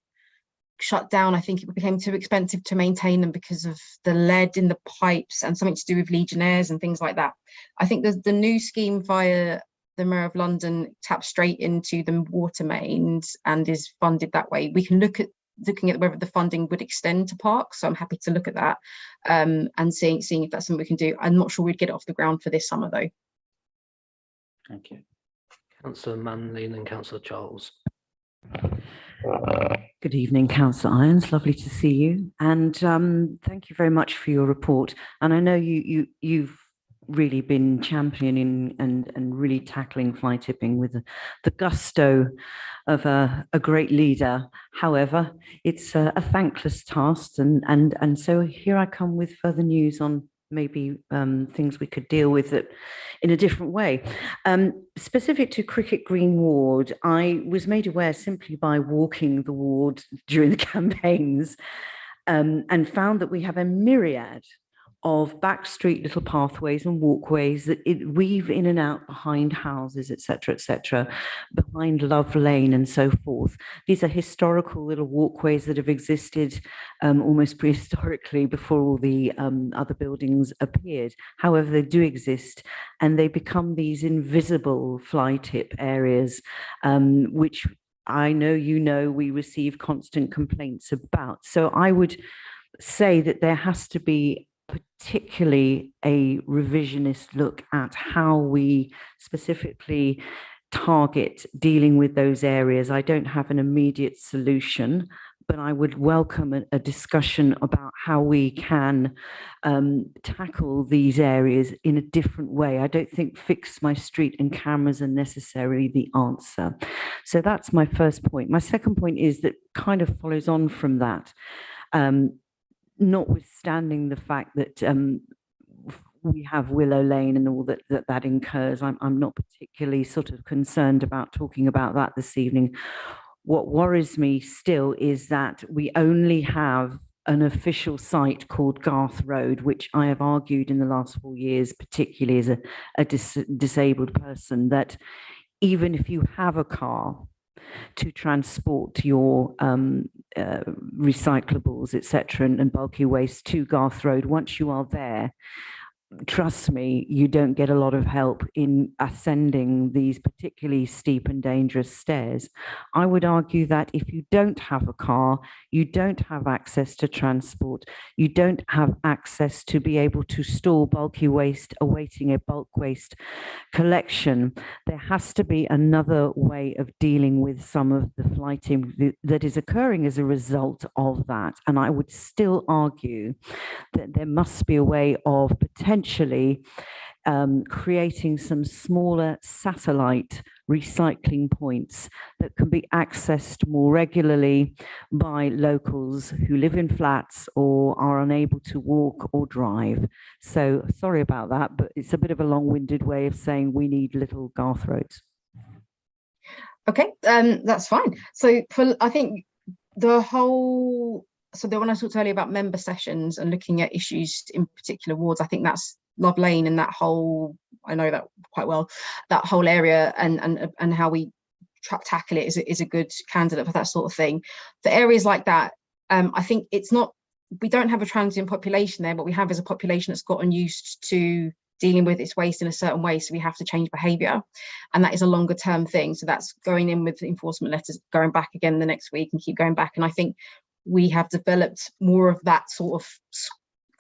shut down, I think it became too expensive to maintain them because of the lead in the pipes and something to do with Legionnaires and things like that. I think the new scheme via the Mayor of London taps straight into the water mains and is funded that way. We can looking at whether the funding would extend to parks, so I'm happy to look at that and seeing if that's something we can do. I'm not sure we'd get it off the ground for this summer though.
Thank you. Councillor Manley and then Councillor Charles.
Good evening, Councillor Irons. Lovely to see you, and thank you very much for your report. And I know you've really been championing and really tackling fly tipping with the gusto of a great leader. However, it's a thankless task, and so here I come with further news on maybe things we could deal with it in a different way. Specific to Cricket Green Ward, I was made aware simply by walking the ward during the campaigns and found that we have a myriad of backstreet little pathways and walkways that weave in and out behind houses, etc., behind Love Lane and so forth. These are historical little walkways that have existed almost prehistorically before all the other buildings appeared. However, they do exist, and they become these invisible fly tip areas, which I know we receive constant complaints about. So I would say that there has to be particularly a revisionist look at how we specifically target dealing with those areas. I don't have an immediate solution, but I would welcome a discussion about how we can tackle these areas in a different way. I don't think fix my street and cameras are necessarily the answer. So that's my first point. My second point is that kind of follows on from that. Notwithstanding the fact that we have Willow Lane and all that incurs, I'm not particularly sort of concerned about talking about that this evening. What worries me still is that we only have an official site called Garth Road, which I have argued in the last 4 years, particularly as a disabled person, that even if you have a car to transport your recyclables, etc., and bulky waste to Garth Road, once you are there, trust me, you don't get a lot of help in ascending these particularly steep and dangerous stairs. I would argue that if you don't have a car, you don't have access to transport, you don't have access to be able to store bulky waste awaiting a bulk waste collection, there has to be another way of dealing with some of the flighting that is occurring as a result of that. And I would still argue that there must be a way of potentially creating some smaller satellite recycling points that can be accessed more regularly by locals who live in flats or are unable to walk or drive. So sorry about that, but it's a bit of a long-winded way of saying we need little Garth roads.
Okay, that's fine. So I think the whole, when I talked earlier about member sessions and looking at issues in particular wards, I think that's Love Lane and that whole, I know that quite well, that whole area and how we tackle it is a good candidate for that sort of thing. For areas like that, I think it's not, we don't have a transient population there, but we have is a population that's gotten used to dealing with its waste in a certain way, so we have to change behaviour, and that is a longer term thing. So that's going in with enforcement letters, going back again the next week and keep going back. And I think we have developed more of that sort of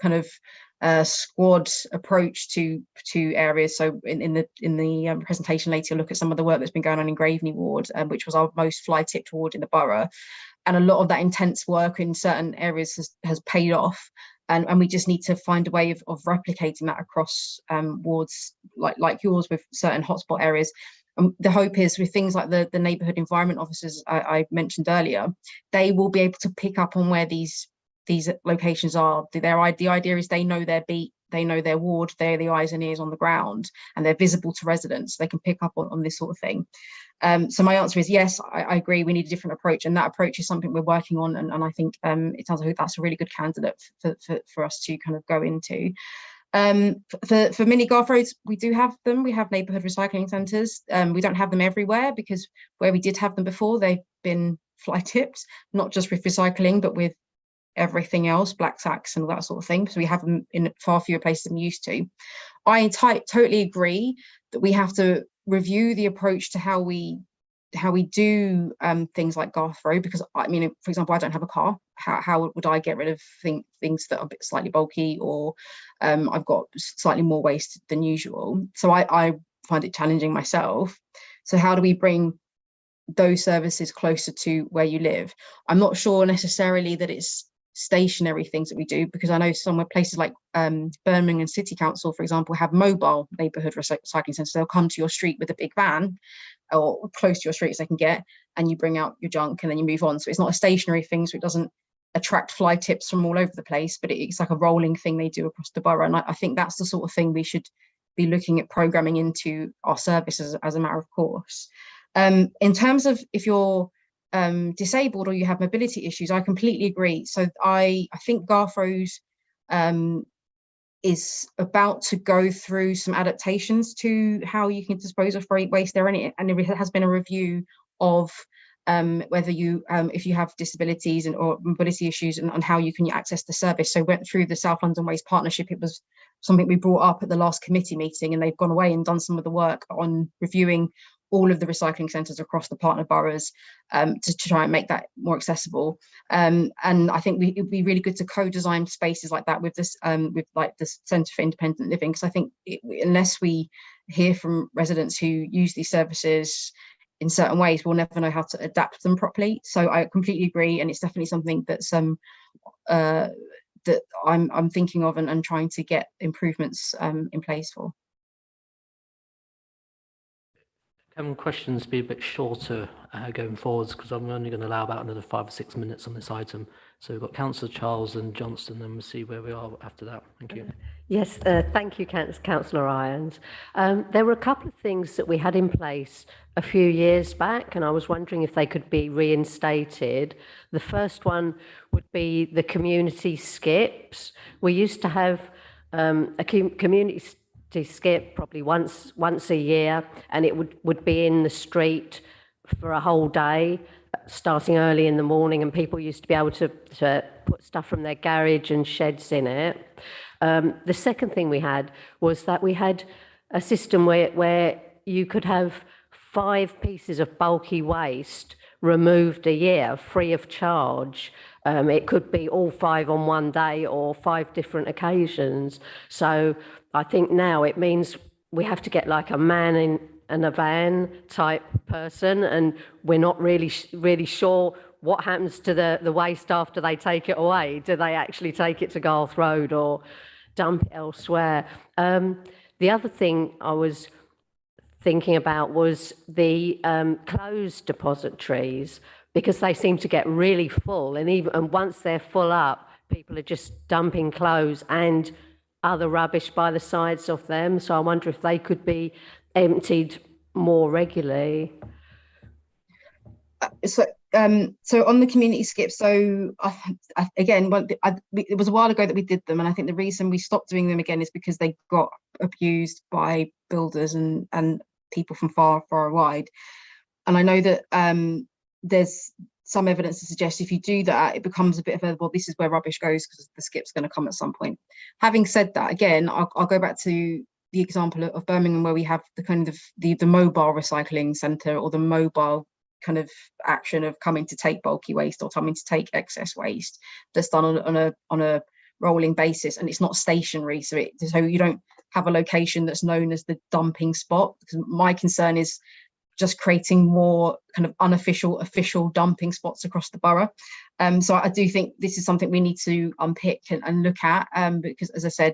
kind of squad approach to areas. So in the presentation later, you'll look at some of the work that's been going on in Graveney ward, which was our most fly tipped ward in the borough, and a lot of that intense work in certain areas has paid off. And we just need to find a way of replicating that across wards like yours with certain hotspot areas. The hope is with things like the neighbourhood environment officers I mentioned earlier, they will be able to pick up on where these locations are. The idea is they know their beat, they know their ward, they're the eyes and ears on the ground, and they're visible to residents. They can pick up on this sort of thing. So my answer is yes, I agree, we need a different approach, and that approach is something we're working on, and I think it sounds like that's a really good candidate for us to kind of go into. For mini Garth roads, we do have them. We have neighbourhood recycling centres. We don't have them everywhere, because where we did have them before, they've been fly tipped, not just with recycling, but with everything else, black sacks and all that sort of thing. So we have them in far fewer places than we used to. I totally agree that we have to review the approach to how we do things like Garth Road, because I mean, for example, I don't have a car. How would I get rid of things that are a bit slightly bulky, or I've got slightly more waste than usual? So I find it challenging myself. So how do we bring those services closer to where you live? I'm not sure necessarily that it's stationary things that we do, because I know somewhere places like Birmingham City Council, for example, have mobile neighbourhood recycling centres. They'll come to your street with a big van, or close to your street as they can get, and you bring out your junk and then you move on. So it's not a stationary thing, so it doesn't attract fly tips from all over the place, but it's like a rolling thing they do across the borough. And I think that's the sort of thing we should be looking at programming into our services as a matter of course. In terms of if you're disabled or you have mobility issues, I completely agree. So I think Garth Road is about to go through some adaptations to how you can dispose of waste there, and there has been a review of whether you if you have disabilities or mobility issues, and how you can access the service. So went through the South London Waste Partnership. It was something we brought up at the last committee meeting, and they've gone away and done some of the work on reviewing all of the recycling centres across the partner boroughs to try and make that more accessible. And I think it would be really good to co-design spaces like that with this, with like the Centre for Independent Living, because I think unless we hear from residents who use these services in certain ways, we'll never know how to adapt them properly. So I completely agree, and it's definitely something that's that I'm thinking of and trying to get improvements in place for.
Can questions be a bit shorter going forwards, because I'm only going to allow about another 5 or 6 minutes on this item. So we've got Councillor Charles and Johnston, and we'll see where we are after that. Thank you.
Yes, thank you, Councillor Irons. There were a couple of things that we had in place a few years back, and I was wondering if they could be reinstated. The first one would be the community skips. We used to have a community skip probably once a year, and it would be in the street for a whole day, starting early in the morning, and people used to be able to put stuff from their garage and sheds in it. The second thing we had was that we had a system where you could have 5 pieces of bulky waste removed a year free of charge. It could be all 5 on one day or 5 different occasions. So I think now it means we have to get like a man in a van type person, and we're not really sure what happens to the waste after they take it away. Do they actually take it to Garth Road or dump it elsewhere? The other thing I was thinking about was the closed depositories, because they seem to get really full, and once they're full up, people are just dumping clothes and other rubbish by the sides of them. So I wonder if they could be emptied more regularly.
So on the community skip, so again, it was a while ago that we did them, and I think the reason we stopped doing them again is because they got abused by builders and people from far and wide. And I know that there's some evidence to suggest if you do that, it becomes a bit of a, well, this is where rubbish goes because the skip's going to come at some point. Having said that, again, I'll go back to the example of Birmingham, where we have the kind of the mobile recycling centre, or the mobile kind of action of coming to take bulky waste or coming to take excess waste, that's done on a rolling basis, and it's not stationary, so you don't have a location that's known as the dumping spot. Because my concern is just creating more kind of unofficial, official dumping spots across the borough. So I do think this is something we need to unpick and look at, because, as I said,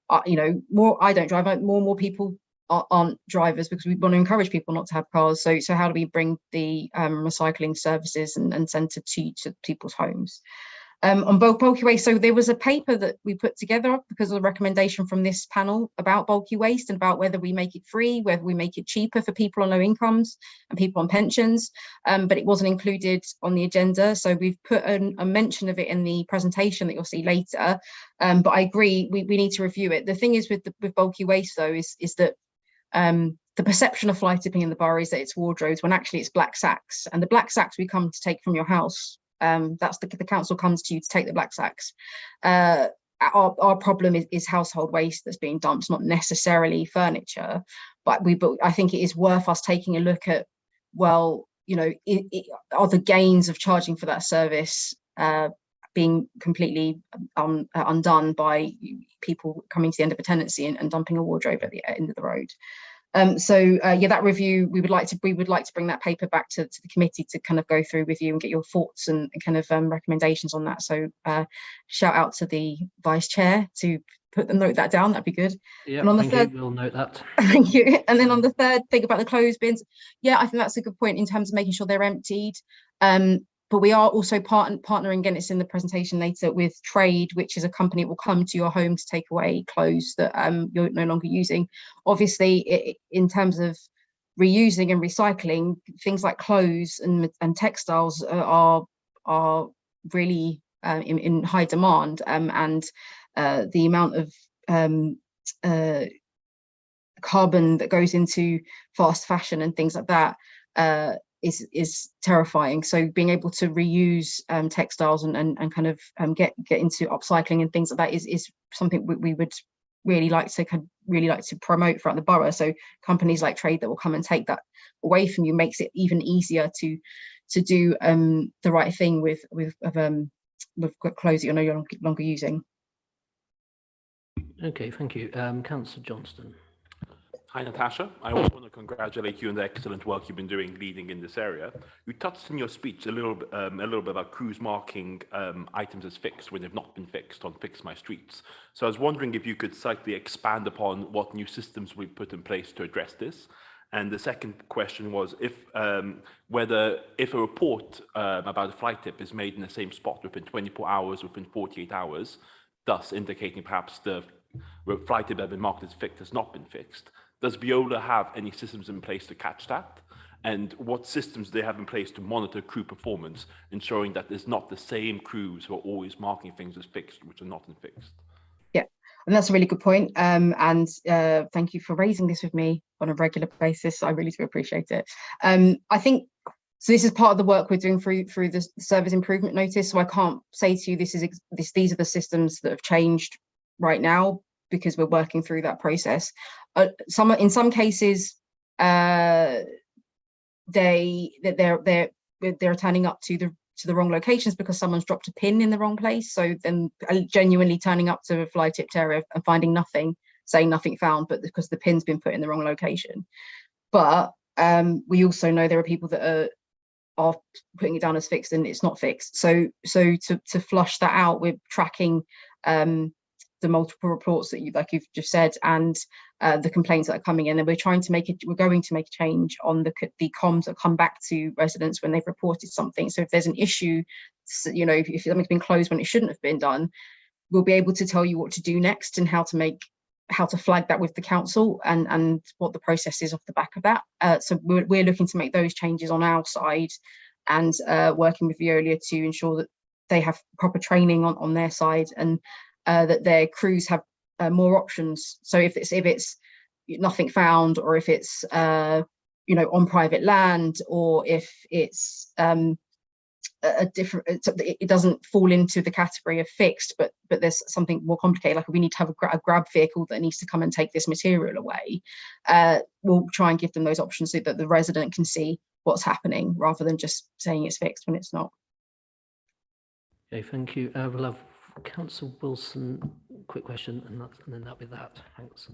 I don't drive, more people aren't drivers, because we want to encourage people not to have cars. So how do we bring the recycling services and centre to people's homes? On bulky waste, so there was a paper that we put together because of a recommendation from this panel about bulky waste, and about whether we make it free, whether we make it cheaper for people on low incomes and people on pensions, but it wasn't included on the agenda. So we've put a mention of it in the presentation that you'll see later, but I agree, we need to review it. The thing is with bulky waste though, is that the perception of fly tipping in the borough is that it's wardrobes, when actually it's black sacks, and the black sacks we come to take from your house. That's the council comes to you to take the black sacks. Our problem is household waste that's being dumped, not necessarily furniture. But I think it is worth us taking a look at, well, are the gains of charging for that service being completely undone by people coming to the end of a tenancy and dumping a wardrobe at the end of the road. That review, we would like to bring that paper back to the committee to kind of go through with you and get your thoughts and kind of recommendations on that. So shout out to the vice chair to note that down. That'd be good.
Yeah,
and on the third,
we'll note that.
Thank you. And then on the third thing about the clothes bins, yeah, I think that's a good point in terms of making sure they're emptied. But we are also partnering, again, it's in the presentation later, with Trade, which is a company that will come to your home to take away clothes that you're no longer using. Obviously, in terms of reusing and recycling, things like clothes and textiles are really in high demand, and the amount of carbon that goes into fast fashion and things like that is terrifying. So being able to reuse textiles and kind of get into upcycling and things like that is something we would really like to promote throughout the borough. So companies like Trade that will come and take that away from you makes it even easier to do the right thing with clothes that you're no longer using.
Okay, thank you. Councillor Johnston.
Hi, Natasha. I also want to congratulate you on the excellent work you've been doing leading in this area. You touched in your speech a little bit about crews marking items as fixed when they've not been fixed on Fix My Streets. So I was wondering if you could slightly expand upon what new systems we've put in place to address this. And the second question was if a report about a flight tip is made in the same spot within 24 hours, within 48 hours, thus indicating perhaps the flight tip that had been marked as fixed has not been fixed. Does Veola have any systems in place to catch that? And what systems do they have in place to monitor crew performance, ensuring that there's not the same crews who are always marking things as fixed, which are not in fixed?
Yeah, and that's a really good point. And thank you for raising this with me on a regular basis. I really do appreciate it. I think, so this is part of the work we're doing through the service improvement notice. So I can't say to you, these are the systems that have changed right now because we're working through that process. In some cases, they're turning up to the wrong locations because someone's dropped a pin in the wrong place. So then genuinely turning up to a fly tipped area and finding nothing, saying nothing found, but because the pin's been put in the wrong location. But we also know there are people that are putting it down as fixed and it's not fixed. So to flush that out, we're tracking the multiple reports that you've just said, and the complaints that are coming in, and we're going to make a change on the comms that come back to residents when they've reported something. So if there's an issue, you know, if something's been closed when it shouldn't have been done, we'll be able to tell you what to do next and how to flag that with the council and what the process is off the back of that. So we're looking to make those changes on our side and working with Veolia to ensure that they have proper training on their side and that their crews have more options. So if it's nothing found, or if it's you know, on private land, or if it's a different, it doesn't fall into the category of fixed, but there's something more complicated, like we need to have a grab vehicle that needs to come and take this material away, we'll try and give them those options so that the resident can see what's happening rather than just saying it's fixed when it's not.
Okay, thank you. We'll have Councillor Wilson, quick question, and then that'll be that. Thanks.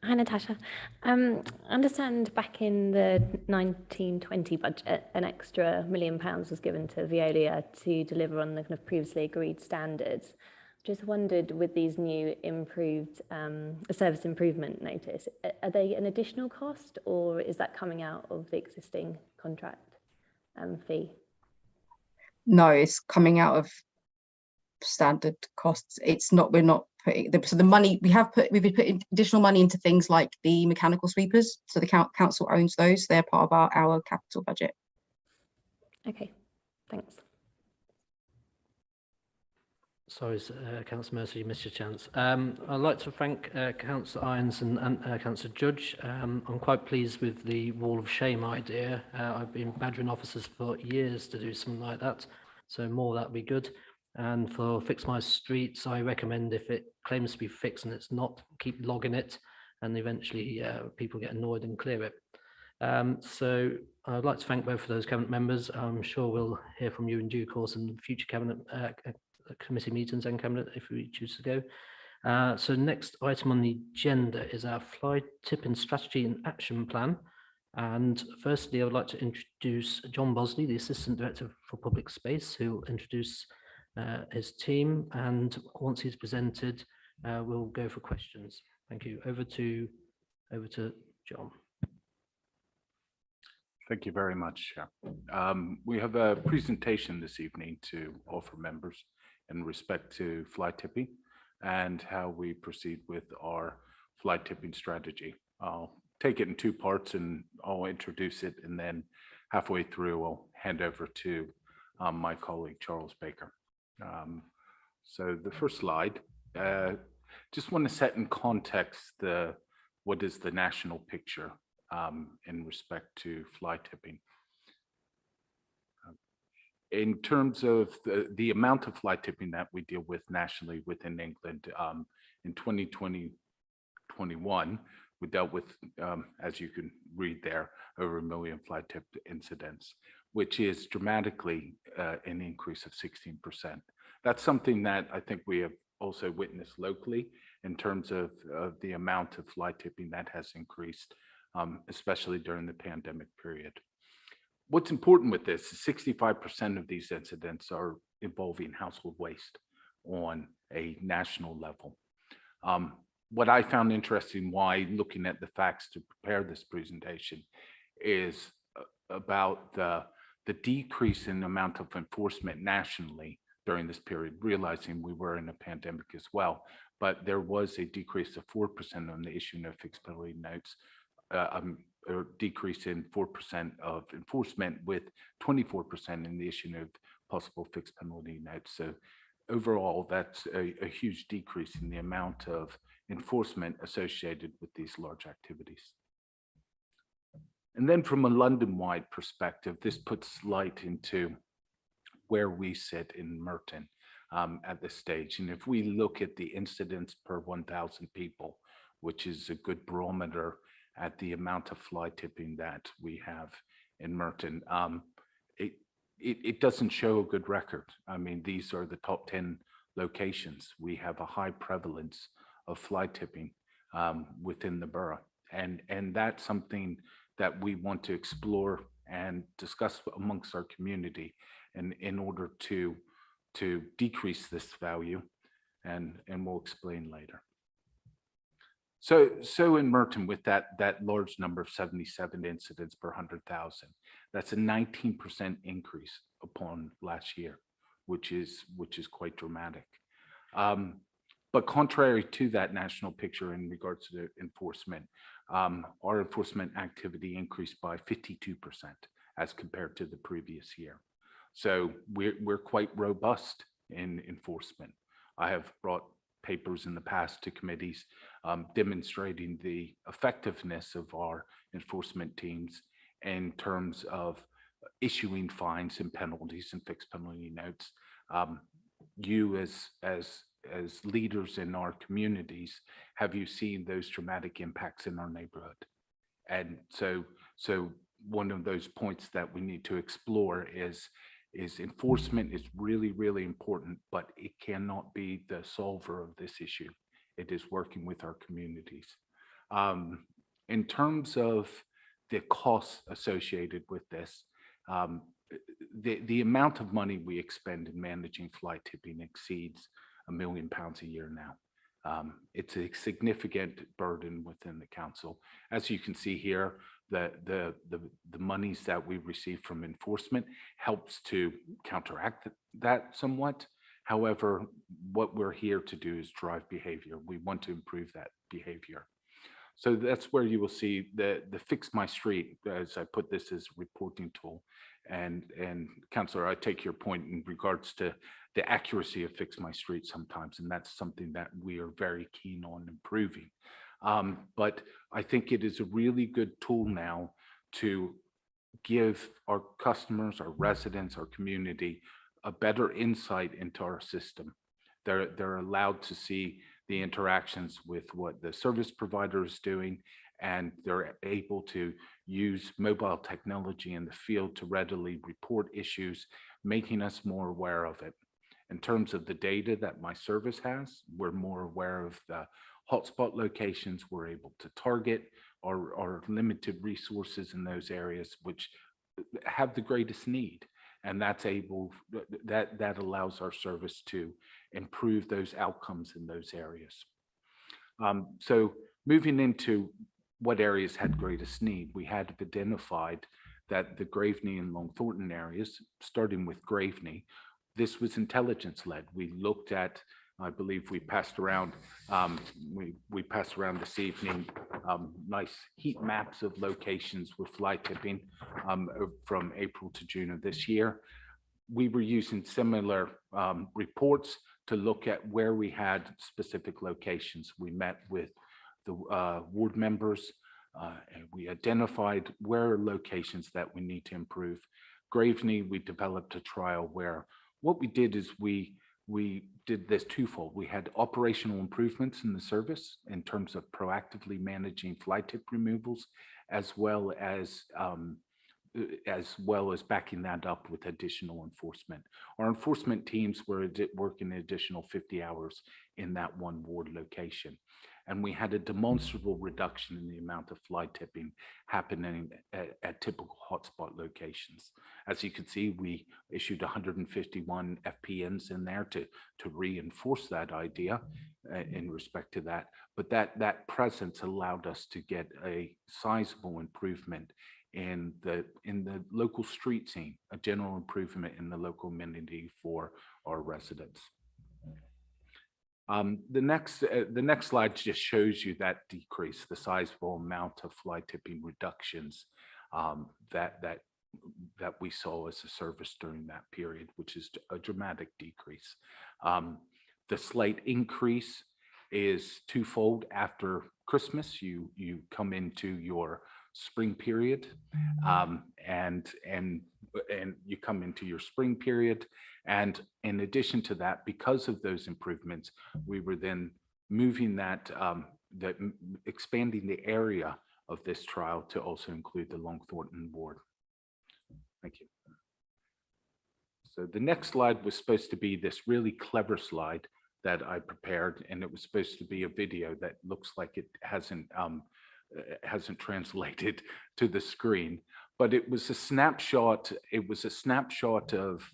Hi, Natasha. I understand back in the 1920 budget, an extra £1 million was given to Veolia to deliver on the kind of previously agreed standards. Just wondered, with these new improved service improvement notice, are they an additional cost, or is that coming out of the existing contract fee?
No, it's coming out of standard costs. It's not, we're not putting the money we've been putting additional money into things like the mechanical sweepers, so the council owns those. They're part of our capital budget.
Okay, thanks.
Sorry, Councillor Mercer, you missed your chance. I'd like to thank Councillor Irons and Councillor Judge. I'm quite pleased with the wall of shame idea. I've been badgering officers for years to do something like that, so more that would be good. And for Fix My Streets, I recommend, if it claims to be fixed and it's not, keep logging it, and eventually people get annoyed and clear it. So I'd like to thank both of those cabinet members. I'm sure we'll hear from you in due course in future cabinet committee meetings and cabinet if we choose to go. So next item on the agenda is our fly tipping strategy and action plan. And firstly, I would like to introduce John Bosley, the Assistant Director for Public Space, who will introduce his team, and once he's presented, we'll go for questions. Thank you. Over to John.
Thank you very much. We have a presentation this evening to offer members in respect to fly tipping and how we proceed with our fly tipping strategy. I'll take it in two parts and I'll introduce it, and then halfway through I'll hand over to my colleague Charles Baker. So the first slide, just want to set in context what is the national picture in respect to fly tipping. In terms of the amount of fly tipping that we deal with nationally within England, in 2020-21, we dealt with, as you can read there, over 1 million fly tip incidents, which is dramatically an increase of 16%. That's something that I think we have also witnessed locally in terms of the amount of fly tipping that has increased, especially during the pandemic period. What's important with this is 65% of these incidents are involving household waste on a national level. What I found interesting while looking at the facts to prepare this presentation is about the decrease in the amount of enforcement nationally during this period, realizing we were in a pandemic as well, but there was a decrease of 4% on the issuing of fixed penalty notes, a decrease in 4% of enforcement, with 24% in the issuing of possible fixed penalty notes. So overall, that's a huge decrease in the amount of enforcement associated with these large activities. And then from a London-wide perspective, this puts light into where we sit in Merton. at this stage. And if we look at the incidents per 1,000 people, which is a good barometer at the amount of fly tipping that we have in Merton, it doesn't show a good record. I mean, these are the top 10 locations. We have a high prevalence of fly tipping within the borough. And that's something that we want to explore and discuss amongst our community and in order to decrease this value, and we'll explain later. So in Merton, with that large number of 77 incidents per 100,000, that's a 19% increase upon last year, which is quite dramatic. But contrary to that national picture in regards to the enforcement, our enforcement activity increased by 52% as compared to the previous year. So we're quite robust in enforcement. I have brought papers in the past to committees demonstrating the effectiveness of our enforcement teams in terms of issuing fines and penalties and fixed penalty notes. You as leaders in our communities, have you seen those dramatic impacts in our neighborhood? And so one of those points that we need to explore is enforcement is really, really important, but it cannot be the solver of this issue. It is working with our communities. In terms of the costs associated with this, the amount of money we expend in managing fly tipping exceeds £1 million a year now. It's a significant burden within the council. As you can see here, the monies that we receive from enforcement helps to counteract that somewhat. However, what we're here to do is drive behavior. We want to improve that behavior. So that's where you will see the Fix My Street, as I put this as a reporting tool. And Councillor, I take your point in regards to the accuracy of Fix My Street sometimes, and that's something that we are very keen on improving. But I think it is a really good tool now to give our customers, our residents, our community a better insight into our system. They're allowed to see the interactions with what the service provider is doing, and they're able to use mobile technology in the field to readily report issues, making us more aware of it. In terms of the data that my service has, we're more aware of the hotspot locations. We're able to target our limited resources in those areas which have the greatest need. And that allows our service to improve those outcomes in those areas. So moving into what areas had greatest need, we had identified that the Graveney and Long Thornton areas, starting with Graveney, this was intelligence-led. We looked at, I believe we passed around, we passed around this evening, nice heat maps of locations with fly tipping from April to June of this year. We were using similar reports to look at where we had specific locations. We met with the ward members and we identified where are locations that we need to improve. Graveney, we developed a trial where what we did is we did this twofold. We had operational improvements in the service in terms of proactively managing fly tip removals, as well as backing that up with additional enforcement. Our enforcement teams were working an additional 50 hours in that one ward location. And we had a demonstrable reduction in the amount of fly tipping happening at typical hotspot locations. As you can see, we issued 151 FPNs in there to reinforce that idea in respect to that. But that presence allowed us to get a sizable improvement in the local street scene, a general improvement in the local amenity for our residents. The next slide just shows you that decrease, the sizable amount of fly tipping reductions that we saw as a service during that period, which is a dramatic decrease. The slight increase is twofold. After Christmas, you come into your spring period, and and you come into your spring period. And in addition to that, because of those improvements, we were then moving that, expanding the area of this trial to also include the Long Thornton ward. Thank you. So the next slide was supposed to be this really clever slide that I prepared, and it was supposed to be a video that looks like it hasn't translated to the screen, but it was a snapshot. It was a snapshot of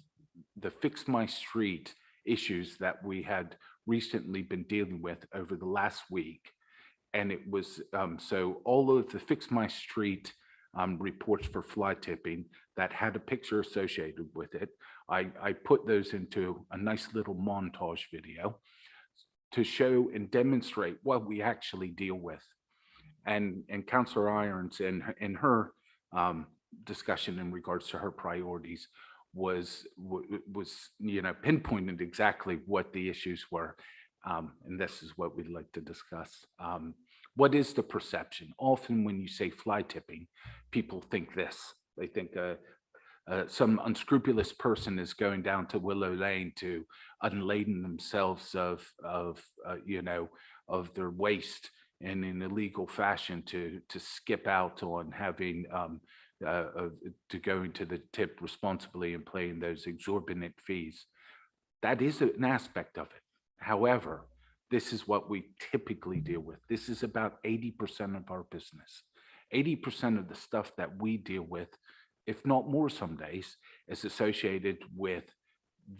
the Fix My Street issues that we had recently been dealing with over the last week. And it was, so all of the Fix My Street reports for fly tipping that had a picture associated with it, I put those into a nice little montage video to show and demonstrate what we actually deal with. And Councillor Irons in her discussion in regards to her priorities was pinpointed exactly what the issues were. And this is what we'd like to discuss. What is the perception? Often when you say fly tipping, people think this. They think some unscrupulous person is going down to Willow Lane to unladen themselves of their waste in an illegal fashion to skip out on having to go into the tip responsibly and paying those exorbitant fees. That is an aspect of it. However, this is what we typically deal with. This is about 80% of our business. 80% of the stuff that we deal with, if not more some days, is associated with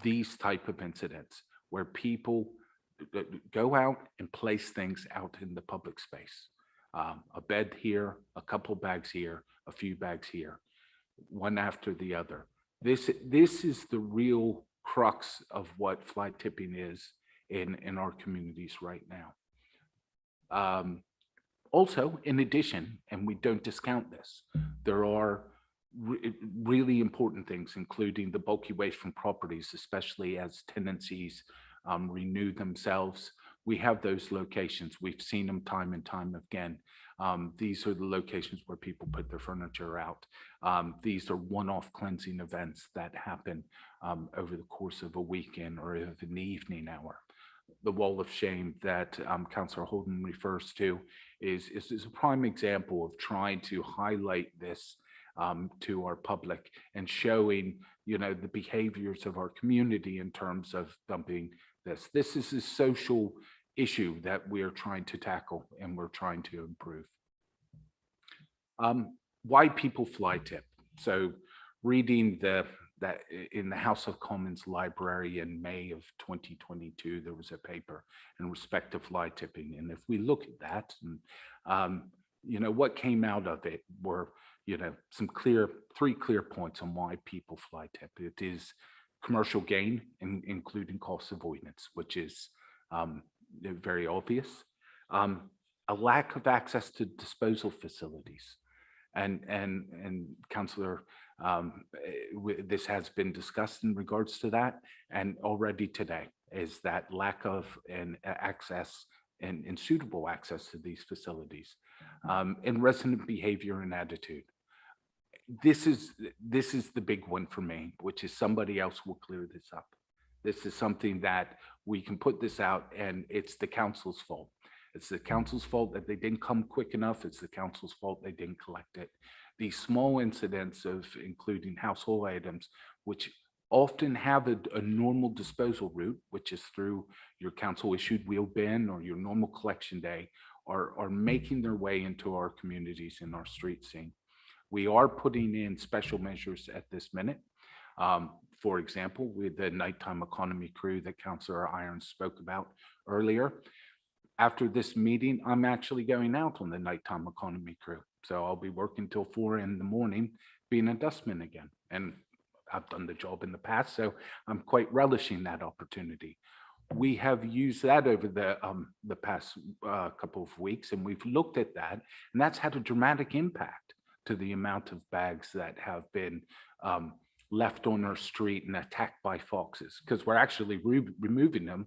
these type of incidents where people go out and place things out in the public space. A bed here, a couple bags here, a few bags here, one after the other. This is the real crux of what fly tipping is in our communities right now. Also, in addition, and we don't discount this, there are really important things, including the bulky waste from properties, especially as tenancies renew themselves. We have those locations. We've seen them time and time again. These are the locations where people put their furniture out. These are one-off cleansing events that happen over the course of a weekend or in the evening hour. The wall of shame that Councillor Holden refers to is a prime example of trying to highlight this to our public and showing, the behaviors of our community in terms of dumping this. This is a social issue that we are trying to tackle and we're trying to improve. Why people fly tip? So reading that in the House of Commons library in May of 2022, there was a paper in respect to fly tipping. And if we look at that, and, what came out of it were, three clear points on why people fly tip. It is commercial gain, including cost avoidance, which is very obvious. A lack of access to disposal facilities. And Councillor, this has been discussed in regards to that, and already today is that lack of access and suitable access to these facilities, and resident behavior and attitude. This is the big one for me, which is somebody else will clear this up. This is something that we can put this out, and it's the council's fault. It's the council's fault that they didn't come quick enough. It's the council's fault they didn't collect it. These small incidents of including household items, which often have a normal disposal route, which is through your council issued wheel bin or your normal collection day, are making their way into our communities and our street scene. We are putting in special measures at this minute. For example, with the nighttime economy crew that Councillor Irons spoke about earlier. After this meeting, I'm actually going out on the nighttime economy crew. So I'll be working till 4 in the morning, being a dustman again. And I've done the job in the past, so I'm quite relishing that opportunity. We have used that over the past couple of weeks, and we've looked at that, and that's had a dramatic impact to the amount of bags that have been left on our street and attacked by foxes, because we're actually removing them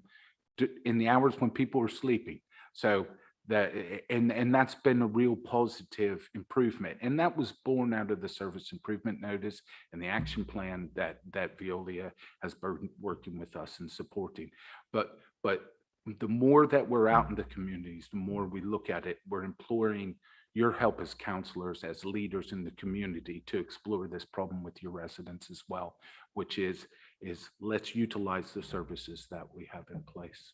in the hours when people are sleeping. So and that's been a real positive improvement. And that was born out of the service improvement notice and the action plan that Veolia has been working with us and supporting. But the more that we're out in the communities, the more we look at it, we're imploring your help as councillors, as leaders in the community, to explore this problem with your residents as well, which is let's utilize the services that we have in place.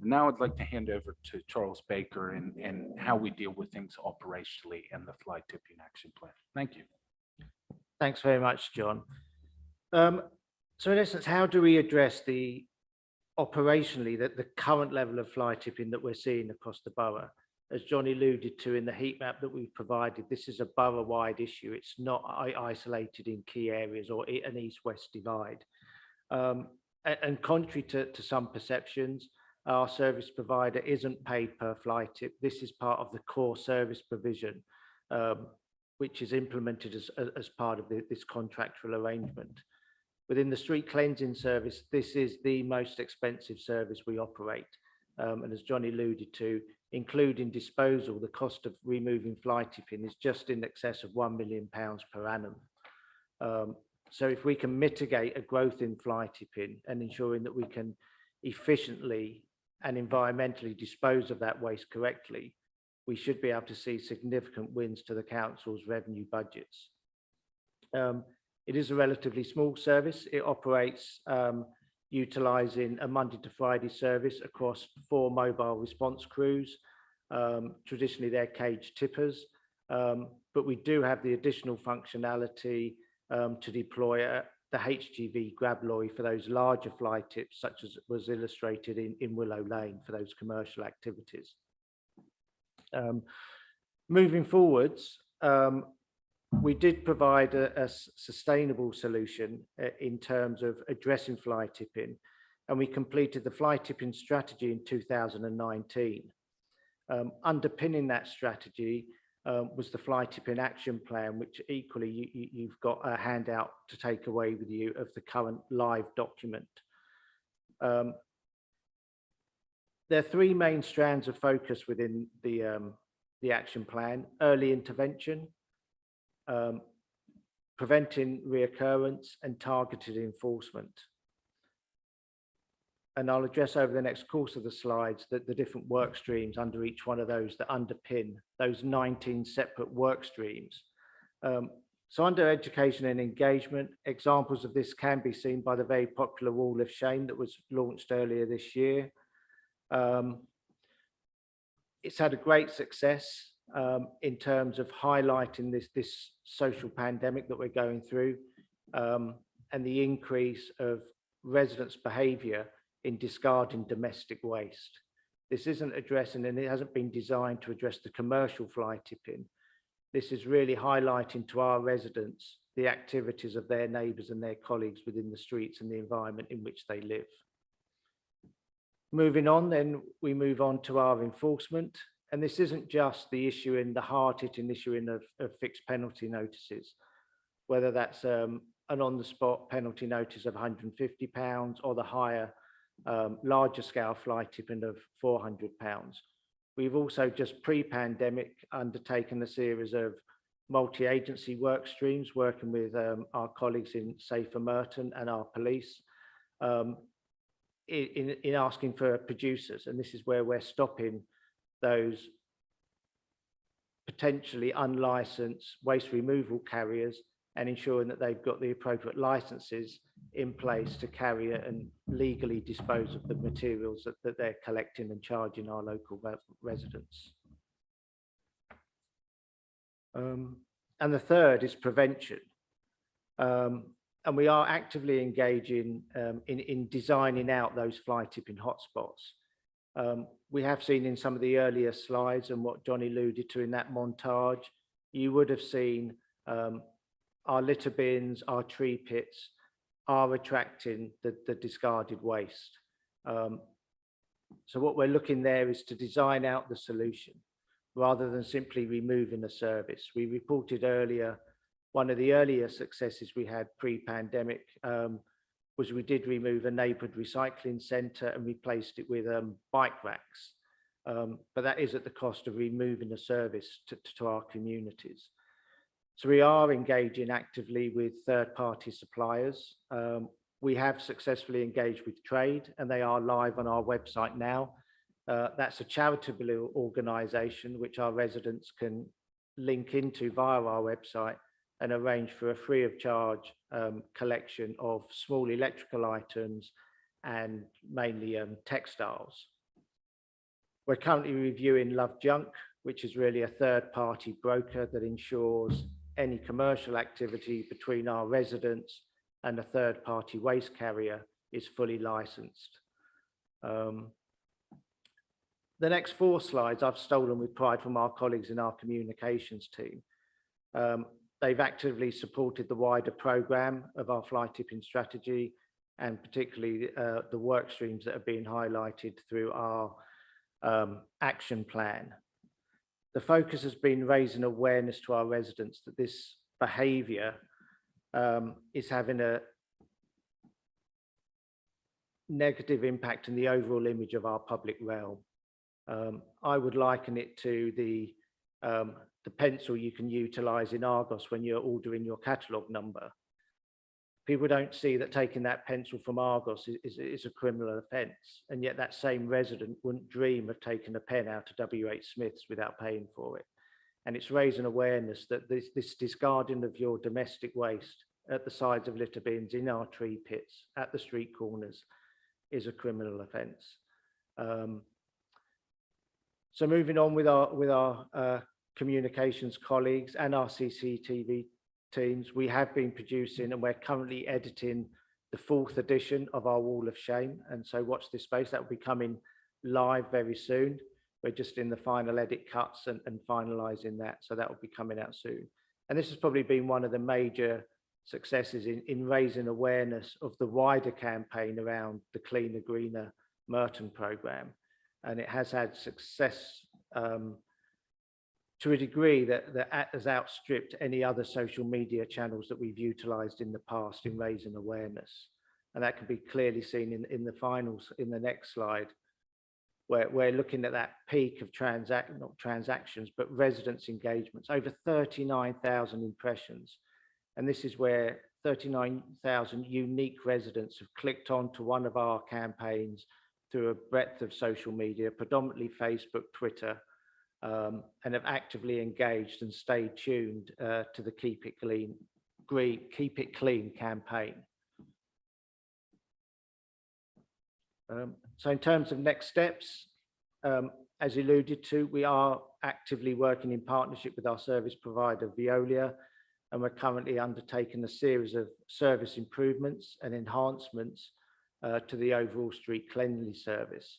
Now I'd like to hand over to Charles Baker and how we deal with things operationally in the fly tipping action plan. Thank you.
Thanks very much, John. So in essence, how do we address operationally the current level of fly tipping that we're seeing across the borough? As John alluded to in the heat map that we've provided, this is a borough-wide issue. It's not isolated in key areas or an east-west divide. And contrary to some perceptions, our service provider isn't paid per fly tip. This is part of the core service provision, which is implemented as part of this contractual arrangement. Within the street cleansing service, this is the most expensive service we operate. And as John alluded to, including disposal, the cost of removing fly tipping is just in excess of £1 million per annum. So if we can mitigate a growth in fly tipping and ensuring that we can efficiently and environmentally dispose of that waste correctly, we should be able to see significant wins to the council's revenue budgets. It is a relatively small service. It operates utilising a Monday to Friday service across 4 mobile response crews. Traditionally, they're cage tippers, but we do have the additional functionality to deploy the HGV grab lorry for those larger fly tips, such as was illustrated in Willow Lane for those commercial activities. Moving forwards, we did provide a sustainable solution in terms of addressing fly tipping, and we completed the fly tipping strategy in 2019. Underpinning that strategy was the fly tipping action plan, which equally you've got a handout to take away with you of the current live document. There are 3 main strands of focus within the action plan: early intervention, preventing reoccurrence, and targeted enforcement. And I'll address over the next course of the slides the different work streams under each one of those that underpin those 19 separate work streams. So under education and engagement, examples of this can be seen by the very popular Wall of Shame that was launched earlier this year. It's had a great success in terms of highlighting this social pandemic that we're going through, and the increase of residents' behaviour in discarding domestic waste. This isn't addressing, and it hasn't been designed to address the commercial fly tipping. This is really highlighting to our residents the activities of their neighbours and their colleagues within the streets and the environment in which they live. Moving on, then we move on to our enforcement. And this isn't just the issuing, the hard-hitting issuing of fixed penalty notices, whether that's an on-the-spot penalty notice of £150 or the higher, larger scale fly tipping of £400. We've also just pre-pandemic undertaken a series of multi-agency work streams, working with our colleagues in Safer Merton and our police, in asking for producers. And this is where we're stopping those potentially unlicensed waste removal carriers and ensuring that they've got the appropriate licenses in place to carry it and legally dispose of the materials that they're collecting and charging our local residents. And the third is prevention. And we are actively engaging in designing out those fly tipping hotspots. We have seen in some of the earlier slides and what John alluded to in that montage, you would have seen our litter bins, our tree pits are attracting the discarded waste. So what we're looking there is to design out the solution rather than simply removing a service. We reported earlier, one of the earlier successes we had pre-pandemic was we did remove a neighbourhood recycling centre and replaced it with bike racks. but that is at the cost of removing the service to our communities. So we are engaging actively with third-party suppliers. We have successfully engaged with trade, and they are live on our website now. That's a charitable organisation which our residents can link into via our website and arrange for a free of charge collection of small electrical items and mainly textiles. We're currently reviewing Love Junk, which is really a third-party broker that ensures any commercial activity between our residents and a third-party waste carrier is fully licensed. The next 4 slides I've stolen with pride from our colleagues in our communications team. They've actively supported the wider programme of our fly tipping strategy, and particularly the work streams that have been highlighted through our action plan. The focus has been raising awareness to our residents that this behaviour is having a negative impact on the overall image of our public realm. I would liken it to the pencil you can utilise in Argos when you're ordering your catalogue number. People don't see that taking that pencil from Argos is a criminal offence, and yet that same resident wouldn't dream of taking a pen out of WH Smith's without paying for it. And it's raising awareness that this discarding of your domestic waste at the sides of litter bins, in our tree pits, at the street corners, is a criminal offence. So moving on with our communications colleagues and our CCTV teams, we have been producing and we're currently editing the 4th edition of our Wall of Shame. And so watch this space, that will be coming live very soon. We're just in the final edit cuts and finalising that. So that will be coming out soon. And this has probably been one of the major successes in raising awareness of the wider campaign around the Cleaner, Greener Merton programme. And it has had success to a degree that has outstripped any other social media channels that we've utilised in the past in raising awareness. And that can be clearly seen in the finals in the next slide, where we're looking at that peak of not transactions, but residents' engagements, over 39,000 impressions. And this is where 39,000 unique residents have clicked on to one of our campaigns through a breadth of social media, predominantly Facebook, Twitter, and have actively engaged and stayed tuned to the Keep It Clean campaign. So in terms of next steps, as alluded to, we are actively working in partnership with our service provider, Veolia, and we're currently undertaking a series of service improvements and enhancements to the overall street cleanliness service.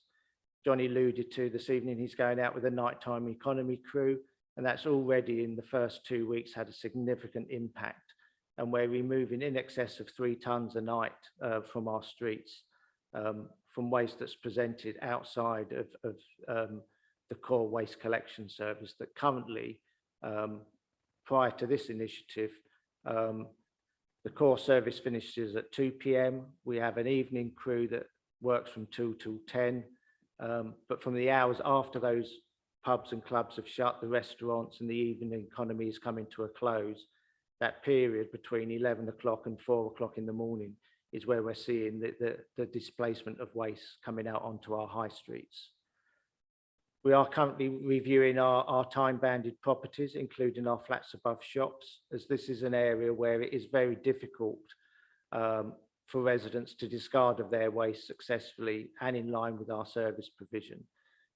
Johnny alluded to this evening, he's going out with a nighttime economy crew, and that's already in the first 2 weeks had a significant impact. And we're removing in excess of 3 tonnes a night from our streets, from waste that's presented outside of the core waste collection service that currently, prior to this initiative, the core service finishes at 2 p.m. We have an evening crew that works from 2 till 10. But from the hours after those pubs and clubs have shut, the restaurants and the evening economy is coming to a close. That period between 11 o'clock and 4 o'clock in the morning is where we're seeing the displacement of waste coming out onto our high streets. We are currently reviewing our time-banded properties, including our flats above shops, as this is an area where it is very difficult for residents to discard of their waste successfully and in line with our service provision.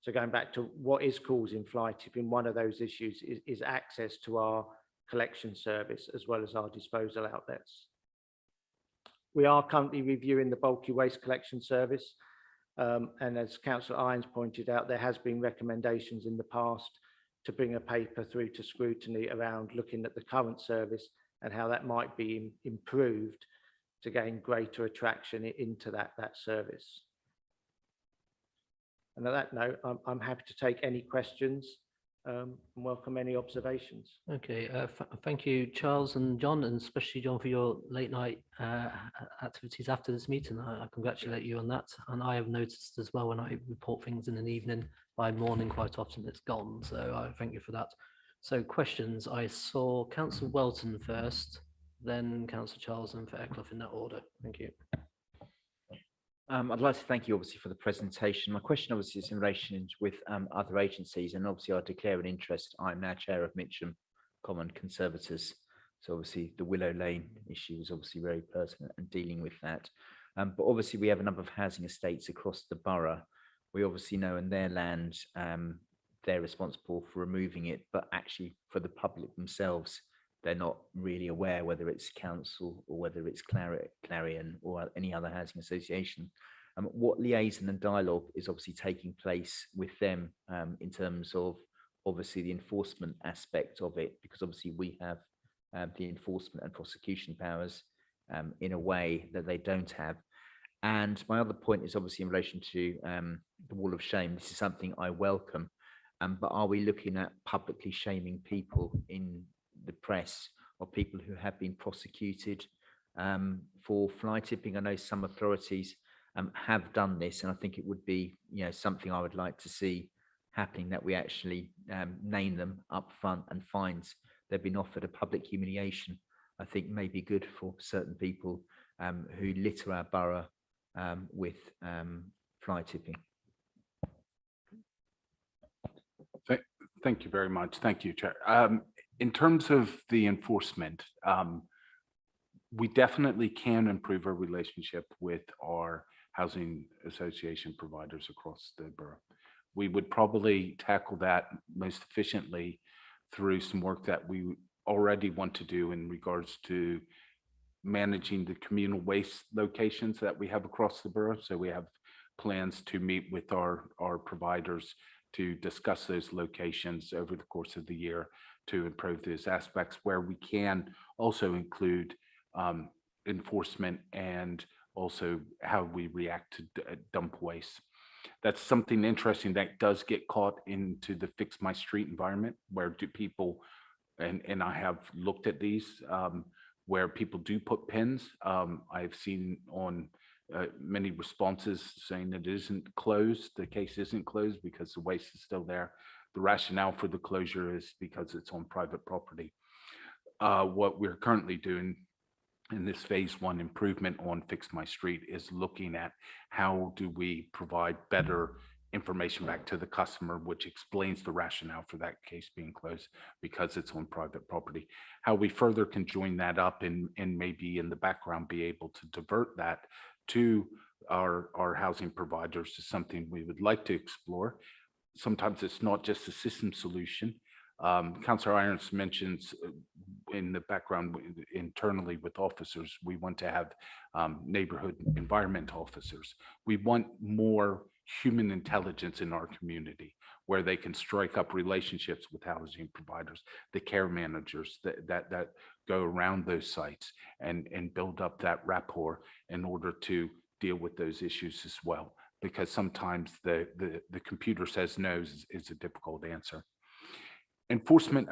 So going back to what is causing fly tipping, one of those issues is access to our collection service as well as our disposal outlets. We are currently reviewing the bulky waste collection service. And as Councillor Irons pointed out, there has been recommendations in the past to bring a paper through to scrutiny around looking at the current service and how that might be improved to gain greater attraction into that service. And on that note, I'm happy to take any questions and welcome any observations.
Okay, thank you, Charles and John, and especially John for your late night activities after this meeting. I congratulate you on that. And I have noticed as well when I report things in an evening, by morning quite often it's gone. So I thank you for that. So questions, I saw Councillor Welton first, then Councillor Charles and Fairclough in that order. Thank you.
I'd like to thank you obviously for the presentation. My question obviously is in relation with other agencies, and obviously I declare an interest. I'm now chair of Mitcham Common Conservators. So obviously the Willow Lane issue is obviously very pertinent and dealing with that. But obviously we have a number of housing estates across the borough. We obviously know in their land, they're responsible for removing it, but actually for the public themselves, they're not really aware whether it's council or whether it's Clarion or any other housing association. What liaison and dialogue is obviously taking place with them in terms of obviously the enforcement aspect of it, because obviously we have the enforcement and prosecution powers in a way that they don't have. And my other point is obviously in relation to the wall of shame. This is something I welcome, but are we looking at publicly shaming people in the press or people who have been prosecuted for fly tipping? I know some authorities have done this, and I think it would be, you know, something I would like to see happening, that we actually name them up front, and fines they've been offered. A public humiliation, I think, may be good for certain people who litter our borough with fly tipping.
Thank you very much. Thank you, Chair. In terms of the enforcement, we definitely can improve our relationship with our housing association providers across the borough. We would probably tackle that most efficiently through some work that we already want to do in regards to managing the communal waste locations that we have across the borough. So we have plans to meet with our providers to discuss those locations over the course of the year to improve those aspects, where we can also include enforcement and also how we react to dump waste. That's something interesting that does get caught into the Fix My Street environment, where do people, and I have looked at these, where people do put pins. I've seen on many responses saying that it isn't closed, the case isn't closed because the waste is still there. The rationale for the closure is because it's on private property. What we're currently doing in this phase 1 improvement on Fix My Street is looking at how do we provide better information back to the customer, which explains the rationale for that case being closed because it's on private property. How we further can join that up and maybe in the background be able to divert that to our housing providers is something we would like to explore. Sometimes it's not just a system solution. Councillor Irons mentions in the background internally with officers, we want to have neighborhood environment officers. We want more human intelligence in our community, where they can strike up relationships with housing providers, the care managers that go around those sites and build up that rapport in order to deal with those issues as well. Because sometimes the computer says no is a difficult answer. Enforcement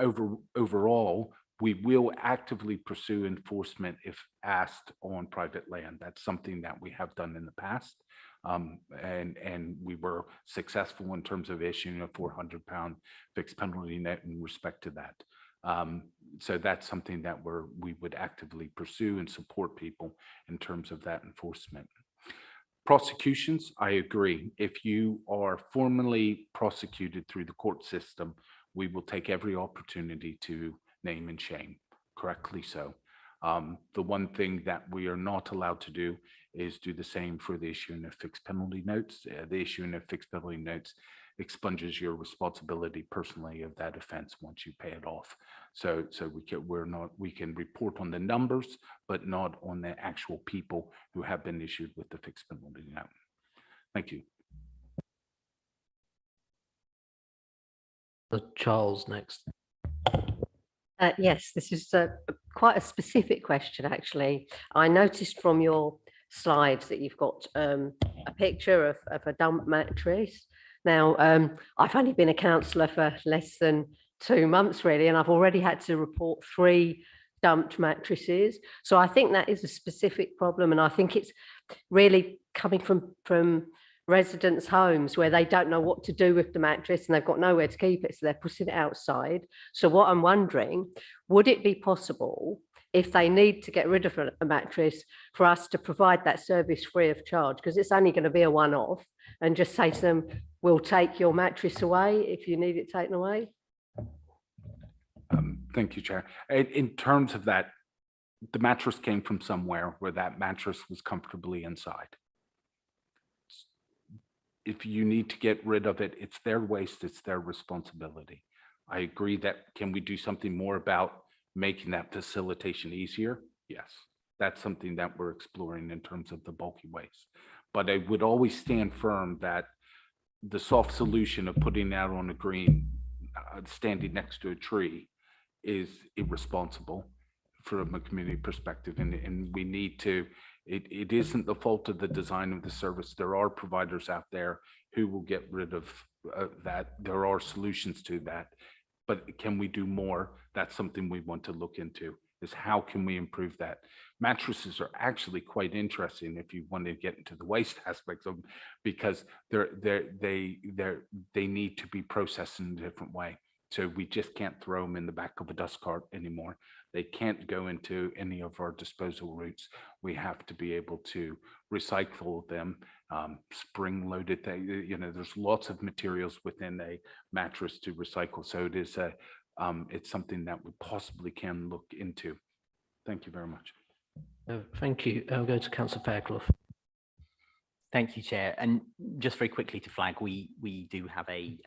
overall, we will actively pursue enforcement if asked on private land. That's something that we have done in the past. And we were successful in terms of issuing a £400 fixed penalty note in respect to that. So that's something that we would actively pursue and support people in terms of that enforcement. Prosecutions, I agree. If you are formally prosecuted through the court system, we will take every opportunity to name and shame, correctly so. The one thing that we are not allowed to do is do the same for the issuing of fixed penalty notes. The issuing of fixed penalty notes expunges your responsibility personally of that offense once you pay it off. So we can report on the numbers, but not on the actual people who have been issued with the fixed penalty note. Thank you.
Charles next.
Yes, this is quite a specific question, actually. I noticed from your slides that you've got a picture of a dump mattress. Now, I've only been a councillor for less than 2 months, really, and I've already had to report 3 dumped mattresses. So I think that is a specific problem, and I think it's really coming from residents' homes where they don't know what to do with the mattress and they've got nowhere to keep it, so they're putting it outside. So what I'm wondering, would it be possible, if they need to get rid of a mattress, for us to provide that service free of charge? Because it's only going to be a one-off, and just say to them, we'll take your mattress away if you need it taken away.
Thank you, Chair. In terms of that, the mattress came from somewhere where that mattress was comfortably inside. If you need to get rid of it, it's their waste, it's their responsibility. I agree that, can we do something more about making that facilitation easier? Yes, that's something that we're exploring in terms of the bulky waste. But I would always stand firm that the soft solution of putting that on a green, standing next to a tree, is irresponsible from a community perspective. And we need to, it isn't the fault of the design of the service. There are providers out there who will get rid of that. There are solutions to that, but can we do more? That's something we want to look into, is how can we improve that? Mattresses are actually quite interesting if you want to get into the waste aspects of them, because they need to be processed in a different way. So we just can't throw them in the back of a dust cart anymore. They can't go into any of our disposal routes. We have to be able to recycle them, spring loaded. There's lots of materials within a mattress to recycle. So it is it's something that we possibly can look into. Thank you very much.
Thank you. I'll go to Councillor Fairclough.
Thank you, Chair. And just very quickly to flag, we do have a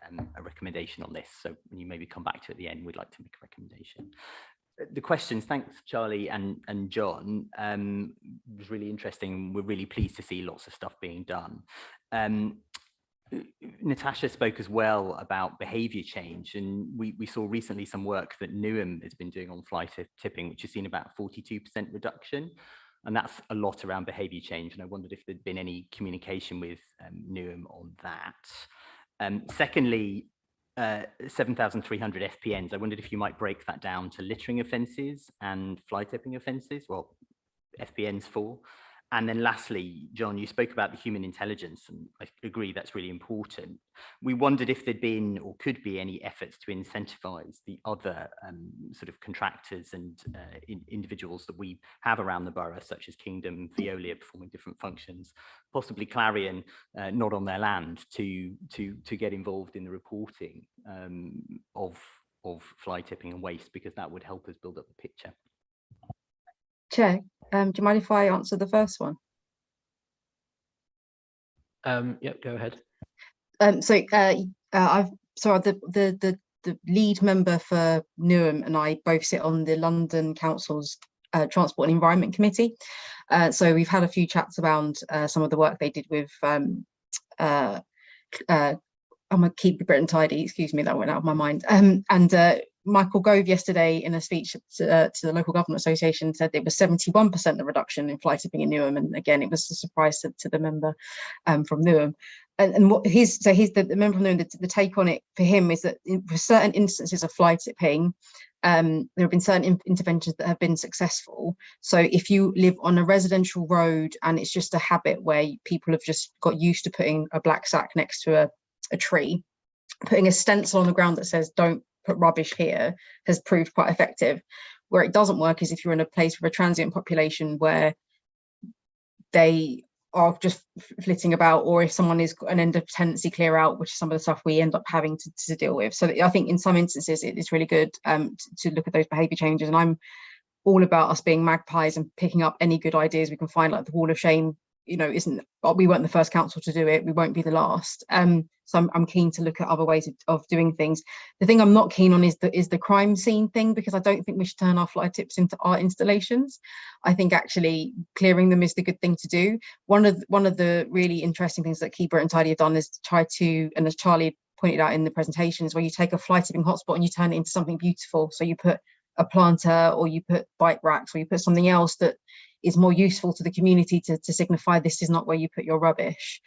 recommendation on this. So when you maybe come back to it at the end, we'd like to make a recommendation. The questions, thanks Charlie and John, was really interesting. We're really pleased to see lots of stuff being done. Natasha spoke as well about behaviour change, and we saw recently some work that Newham has been doing on fly tipping, which has seen about 42% reduction, and that's a lot around behaviour change. And I wondered if there'd been any communication with Newham on that. Secondly, 7,300 FPNs. I wondered if you might break that down to littering offences and fly tipping offences, well, FPNs for. And then lastly, John, you spoke about the human intelligence, and I agree that's really important. We wondered if there'd been or could be any efforts to incentivise the other sort of contractors and individuals that we have around the borough, such as Kingdom, Veolia performing different functions, possibly Clarion, not on their land, to get involved in the reporting of fly tipping and waste, because that would help us build up the picture.
Chair, do you mind if I answer the first one?
Yep, go ahead.
The lead member for Newham and I both sit on the London Council's Transport and Environment Committee. So we've had a few chats around some of the work they did with I'm gonna keep Britain tidy, excuse me, that went out of my mind. Michael Gove yesterday in a speech to the Local Government Association said it was 71% the reduction in fly tipping in Newham, and again it was a surprise to the member from Newham. And what the member from Newham, the take on it for him is that for certain instances of fly tipping, there have been certain interventions that have been successful. So if you live on a residential road and it's just a habit where people have just got used to putting a black sack next to a tree, putting a stencil on the ground that says don't put rubbish here has proved quite effective. Where it doesn't work is if you're in a place with a transient population where they are just flitting about, or if someone is an end of tenancy clear out, which is some of the stuff we end up having to deal with. So I think in some instances it's really good to look at those behaviour changes, and I'm all about us being magpies and picking up any good ideas we can find, like the wall of shame. We weren't the first council to do it, we won't be the last. So I'm keen to look at other ways of doing things. The thing I'm not keen on is the crime scene thing, because I don't think we should turn our fly tips into art installations. I think actually clearing them is the good thing to do. One of the really interesting things that Keep Britain Tidy have done is to try to, and as Charlie pointed out in the presentation, is where you take a fly tipping hotspot and you turn it into something beautiful. So you put a planter, or you put bike racks, or you put something else that is more useful to the community to signify this is not where you put your rubbish.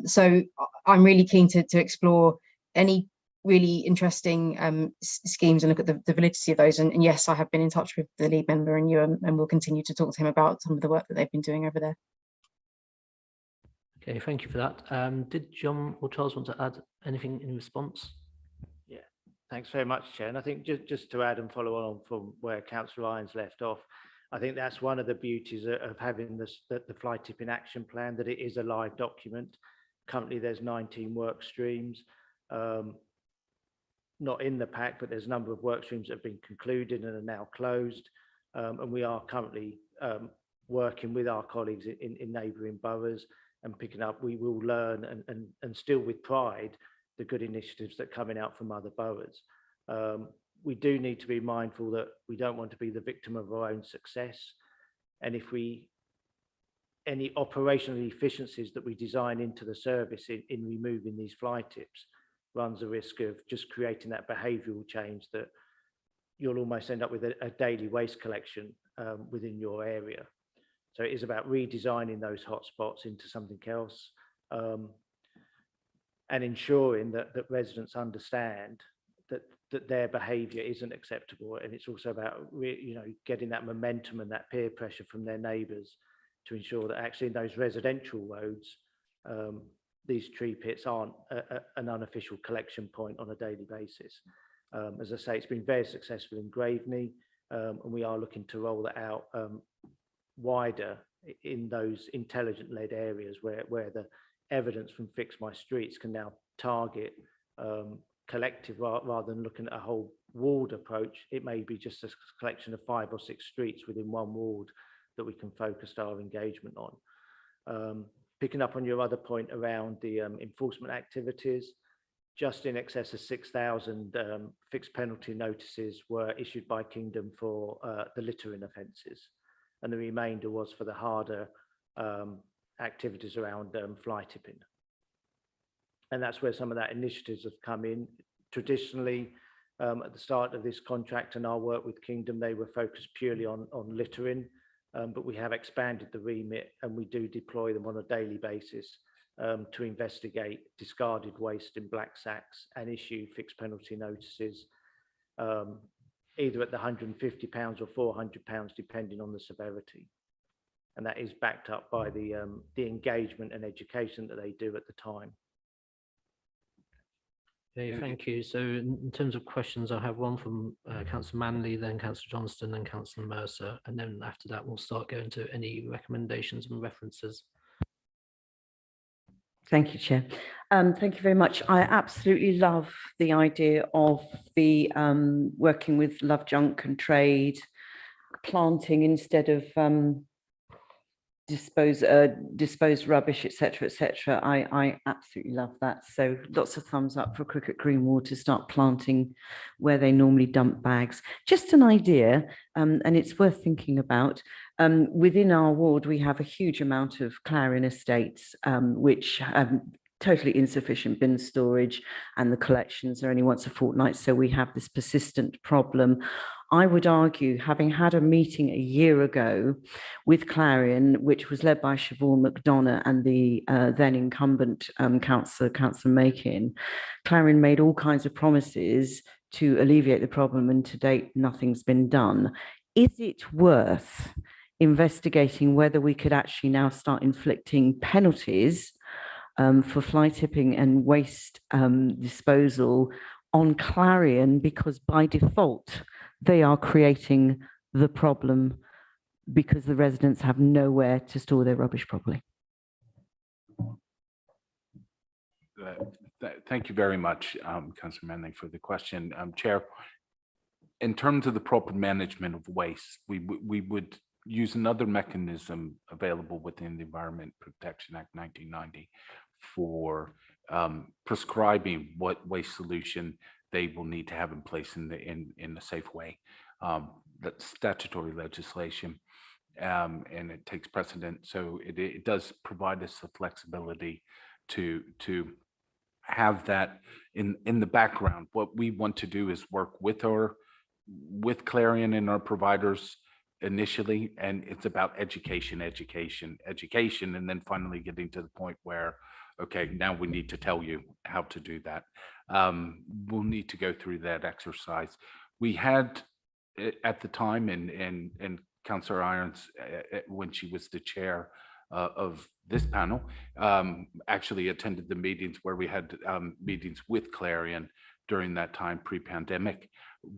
So I'm really keen to explore any really interesting schemes and look at the validity of those. And yes, I have been in touch with the lead member and you, and we'll continue to talk to him about some of the work that they've been doing over there.
Okay, thank you for that. Did John or Charles want to add anything in response?
Yeah, thanks very much, Chair. And I think just to add and follow on from where Councillor Irons left off, I think that's one of the beauties of having the fly tipping action plan, that it is a live document. Currently, there's 19 work streams, not in the pack, but there's a number of work streams that have been concluded and are now closed. And we are currently working with our colleagues in neighbouring boroughs and picking up. We will learn and still with pride the good initiatives that are coming out from other boroughs. We do need to be mindful that we don't want to be the victim of our own success. And if any operational efficiencies that we design into the service in removing these fly tips runs a risk of just creating that behavioural change that you'll almost end up with a daily waste collection within your area. So it is about redesigning those hotspots into something else, and ensuring that residents understand that their behaviour isn't acceptable. And it's also about getting that momentum and that peer pressure from their neighbours to ensure that actually in those residential roads, these tree pits aren't an unofficial collection point on a daily basis. As I say, it's been very successful in Graveney, and we are looking to roll that out wider in those intelligent-led areas where the evidence from Fix My Streets can now target collective rather than looking at a whole ward approach. It may be just a collection of 5 or 6 streets within one ward that we can focus our engagement on. Picking up on your other point around the enforcement activities, just in excess of 6,000 fixed penalty notices were issued by Kingdom for the littering offences, and the remainder was for the harder activities around fly tipping. And that's where some of that initiatives have come in. Traditionally, at the start of this contract and our work with Kingdom, they were focused purely on littering, but we have expanded the remit and we do deploy them on a daily basis to investigate discarded waste in black sacks and issue fixed penalty notices, either at the £150 or £400, depending on the severity. And that is backed up by the engagement and education that they do at the time.
Okay, thank you. So in terms of questions, I have one from Councillor Manley, then Councillor Johnston, and Councillor Mercer, and then after that we'll start going to any recommendations and references.
Thank you, Chair. Thank you very much. I absolutely love the idea of the working with Love Junk and Trade, planting instead of disposed rubbish, etc., etc. I absolutely love that. So lots of thumbs up for Cricket Greenwald to start planting where they normally dump bags. Just an idea, and it's worth thinking about. Within our ward, we have a huge amount of Clarion estates, which have totally insufficient bin storage, and the collections are only once a fortnight. So we have this persistent problem. I would argue, having had a meeting a year ago with Clarion, which was led by Siobhan McDonough and the then incumbent Councillor Makin, Clarion made all kinds of promises to alleviate the problem, and to date, nothing's been done. Is it worth investigating whether we could actually now start inflicting penalties for fly tipping and waste disposal on Clarion, because by default, they are creating the problem because the residents have nowhere to store their rubbish properly?
Thank you very much, Councillor Manley, for the question. Chair, in terms of the proper management of waste, we would use another mechanism available within the Environment Protection Act 1990 for prescribing what waste solution they will need to have in place in a safe way. That's statutory legislation, and it takes precedent. So it does provide us the flexibility to have that in the background. What we want to do is work with Clarion and our providers initially, and it's about education, and then finally getting to the point where, okay, now we need to tell you how to do that. We'll need to go through that exercise. We had at the time, and Councillor Irons, when she was the chair, of this panel actually attended the meetings where we had meetings with Clarion during that time pre-pandemic,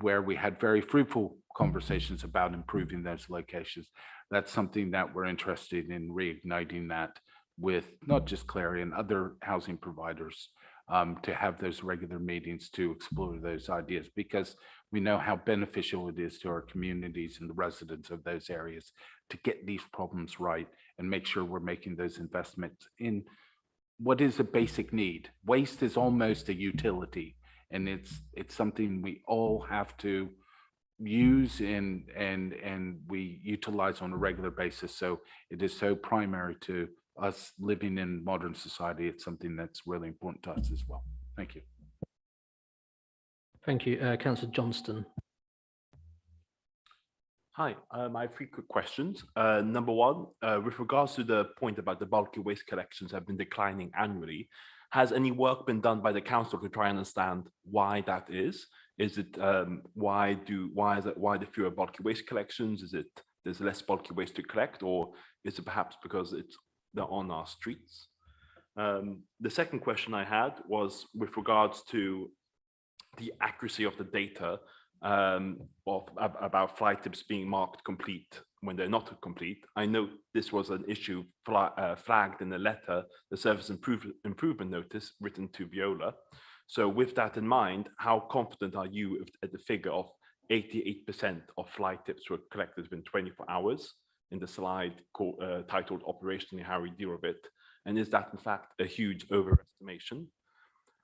where we had very fruitful conversations about improving those locations. That's something that we're interested in reigniting that with not just Clarion, other housing providers, to have those regular meetings to explore those ideas, because we know how beneficial it is to our communities and the residents of those areas to get these problems right and make sure we're making those investments in what is a basic need. Waste is almost a utility, and it's something we all have to use and we utilize on a regular basis. So it is so primary to us living in modern society. It's something that's really important to us as well. Thank you.
Thank you, Councillor Johnston.
Hi, I have 3 quick questions. Number one, with regards to the point about the bulky waste collections have been declining annually, has any work been done by the council to try and understand why that is? Is it why the fewer bulky waste collections? Is it there's less bulky waste to collect, or is it perhaps because they're on our streets? The second question I had was with regards to the accuracy of the data about flight tips being marked complete when they're not complete. I know this was an issue flagged in the letter, the service improvement notice written to Viola. So with that in mind, how confident are you at the figure of 88% of flight tips were collected within 24 hours in the slide titled Operationally How We Deal with It? And is that in fact a huge overestimation?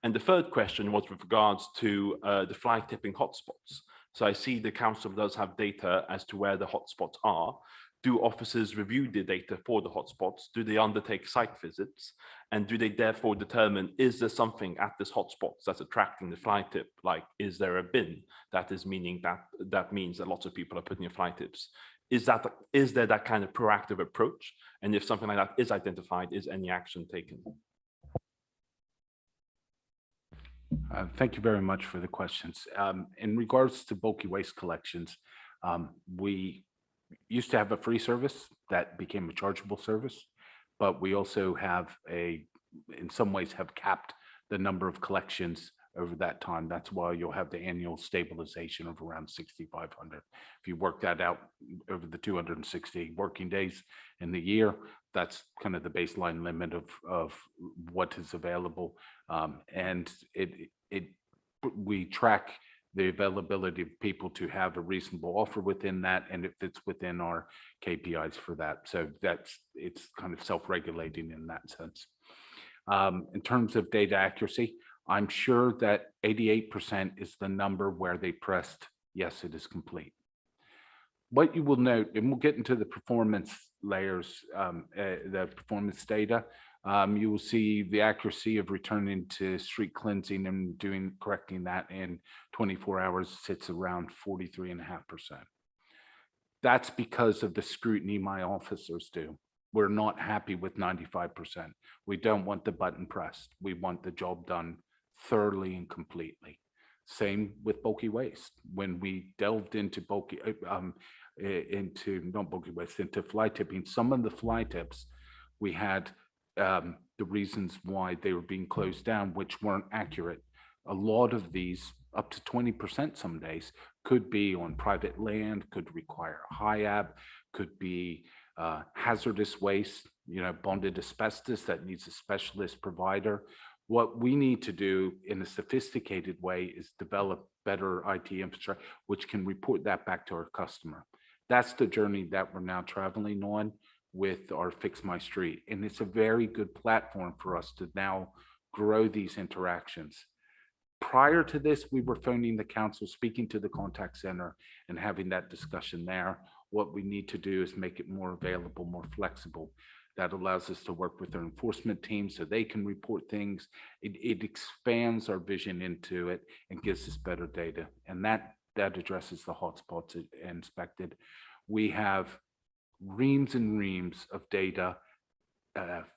And the third question was with regards to the fly tipping hotspots. So I see the council does have data as to where the hotspots are. Do officers review the data for the hotspots? Do they undertake site visits? And do they therefore determine, is there something at this hotspot that's attracting the fly tip? Like, is there a bin? That is meaning that means that lots of people are putting in fly tips. Is there that kind of proactive approach? And if something like that is identified, is any action taken?
Thank you very much for the questions. In regards to bulky waste collections, we used to have a free service that became a chargeable service, but we also have in some ways have capped the number of collections over that time. That's why you'll have the annual stabilization of around 6,500. If you work that out over the 260 working days in the year, that's kind of the baseline limit of what is available. And we track the availability of people to have a reasonable offer within that, and it fits within our KPIs for that. So it's kind of self-regulating in that sense. In terms of data accuracy, I'm sure that 88% is the number where they pressed, yes, it is complete. What you will note, and we'll get into the performance layers, the performance data, you will see the accuracy of returning to street cleansing and correcting that in 24 hours sits around 43.5%. That's because of the scrutiny my officers do. We're not happy with 95%. We don't want the button pressed. We want the job done thoroughly and completely. Same with bulky waste. When we delved into into fly tipping, some of the fly tips, we had the reasons why they were being closed down, which weren't accurate. A lot of these, up to 20% some days, could be on private land, could require HIAB, could be hazardous waste, bonded asbestos that needs a specialist provider. What we need to do in a sophisticated way is develop better IT infrastructure, which can report that back to our customer. That's the journey that we're now traveling on with our Fix My Street. And it's a very good platform for us to now grow these interactions. Prior to this, we were phoning the council, speaking to the contact center and having that discussion there. What we need to do is make it more available, more flexible. That allows us to work with our enforcement team so they can report things. It expands our vision into it and gives us better data. And that addresses the hotspots inspected. We have reams and reams of data,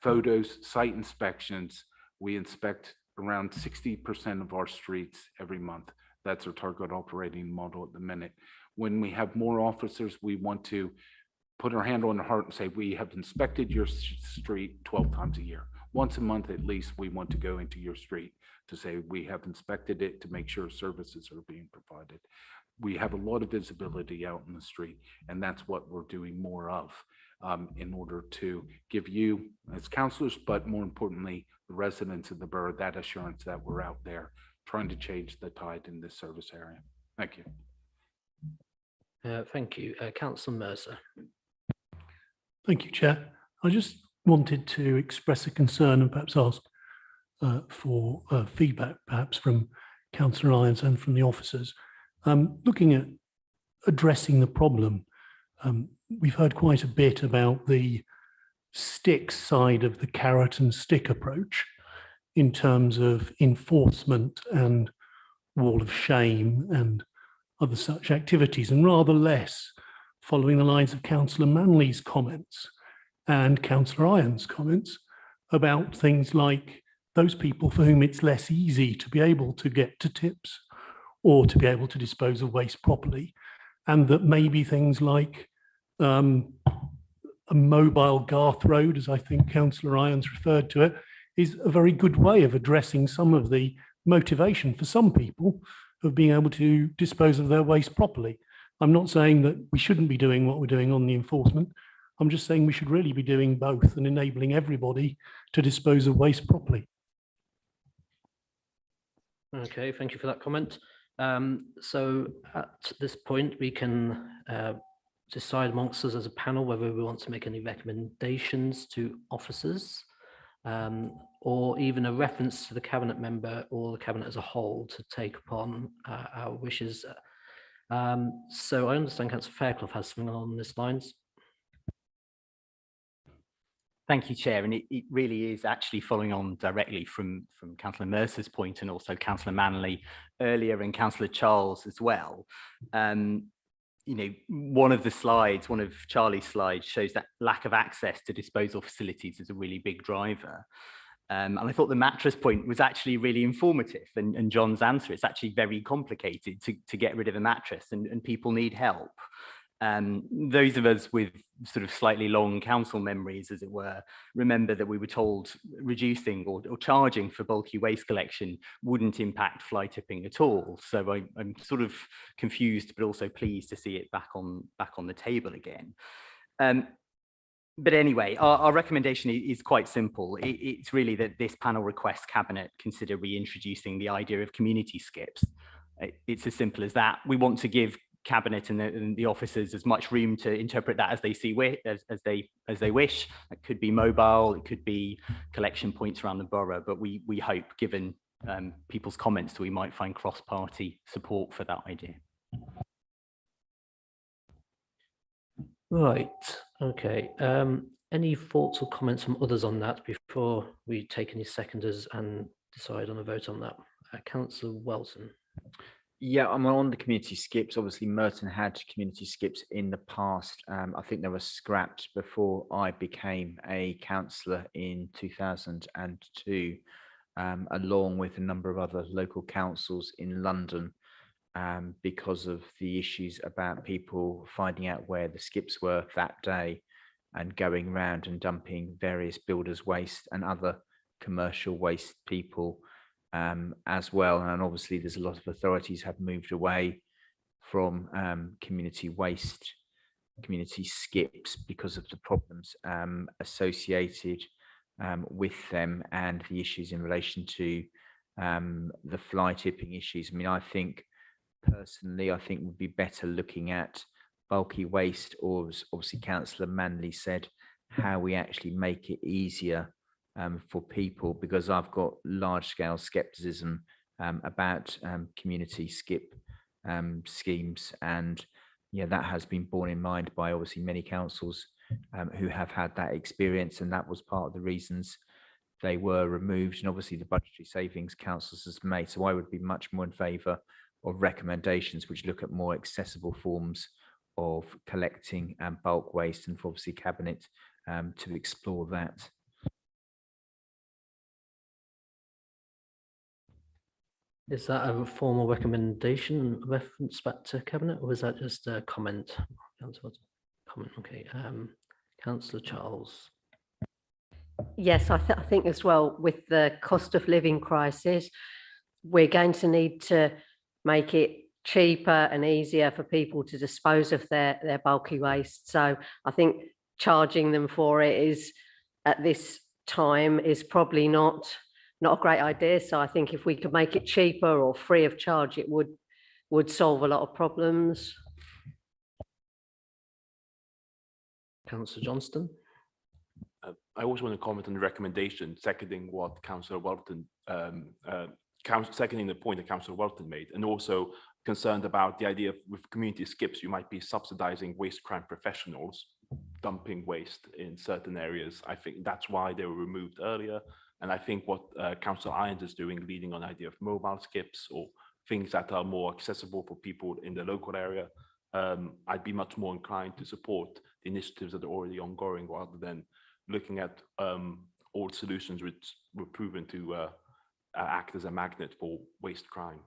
photos, site inspections. We inspect around 60% of our streets every month. That's our target operating model at the minute. When we have more officers, we want to put our hand on the heart and say, we have inspected your street 12 times a year. Once a month at least, we want to go into your street to say we have inspected it to make sure services are being provided. We have a lot of visibility out in the street, and that's what we're doing more of in order to give you as councillors, but more importantly, the residents of the borough, that assurance that we're out there trying to change the tide in this service area. Thank you.
Thank you. Councillor Mercer.
Thank you, Chair. I just wanted to express a concern and perhaps ask for feedback, perhaps from Councillor Irons and from the officers. Looking at addressing the problem, we've heard quite a bit about the stick side of the carrot and stick approach in terms of enforcement and wall of shame and other such activities, and rather less following the lines of Councillor Manley's comments and Councillor Irons' comments about things like those people for whom it's less easy to be able to get to tips or to be able to dispose of waste properly, and that maybe things like a mobile Garth Road, as I think Councillor Irons referred to it, is a very good way of addressing some of the motivation for some people of being able to dispose of their waste properly. I'm not saying that we shouldn't be doing what we're doing on the enforcement. I'm just saying we should really be doing both and enabling everybody to dispose of waste properly.
Okay, thank you for that comment. So at this point, we can decide amongst us as a panel whether we want to make any recommendations to officers or even a reference to the cabinet member or the cabinet as a whole to take upon our wishes. So I understand Councillor Fairclough has something along these lines.
Thank you, Chair. And it really is actually following on directly from Councillor Mercer's point and also Councillor Manley earlier and Councillor Charles as well. You know, one of Charlie's slides shows that lack of access to disposal facilities is a really big driver. And I thought the mattress point was actually really informative, and John's answer, it's actually very complicated to get rid of a mattress, and people need help. Those of us with sort of slightly long council memories, as it were, remember that we were told reducing or charging for bulky waste collection wouldn't impact fly tipping at all. So I'm sort of confused, but also pleased to see it back on the table again. But anyway, our recommendation is quite simple. It's really that this panel requests Cabinet consider reintroducing the idea of community skips. It's as simple as that. We want to give Cabinet and the officers as much room to interpret that as they see as they wish. It could be mobile, it could be collection points around the borough, but we hope, given people's comments, that we might find cross-party support for that idea.
Right, okay. Any thoughts or comments from others on that before we take any seconders and decide on a vote on that? Councillor Welton.
Yeah, I'm on the community skips. Obviously, Merton had community skips in the past. I think they were scrapped before I became a councillor in 2002, along with a number of other local councils in London, because of the issues about people finding out where the skips were that day and going around and dumping various builders' waste and other commercial waste people as well. And obviously there's a lot of authorities have moved away from community waste, community skips, because of the problems associated with them and the issues in relation to the fly tipping issues. I mean, I think personally, we'd be better looking at bulky waste, or as obviously Councillor Manley said, how we actually make it easier for people, because I've got large-scale scepticism about community skip schemes, and yeah, that has been borne in mind by obviously many councils who have had that experience, and that was part of the reasons they were removed, and obviously the budgetary savings councils has made. So I would be much more in favour of recommendations which look at more accessible forms of collecting bulk waste, and for obviously Cabinet to explore that.
Is that a formal recommendation reference back to Cabinet, or is that just a comment? comment. Okay, Councillor Charles.
Yes, I think as well, with the cost of living crisis, we're going to need to make it cheaper and easier for people to dispose of their bulky waste. So I think charging them for it is, at this time, is probably not a great idea. So I think if we could make it cheaper or free of charge, it would solve a lot of problems.
Councillor Johnston.
I also want to comment on the recommendation, seconding what Councillor Welton, seconding the point that Councillor Welton made, and also concerned about the idea of with community skips, you might be subsidizing waste crime professionals dumping waste in certain areas. I think that's why they were removed earlier. And I think what Councillor Irons is doing, leading on the idea of mobile skips or things that are more accessible for people in the local area, I'd be much more inclined to support the initiatives that are already ongoing rather than looking at old solutions which were proven to act as a magnet for waste crime.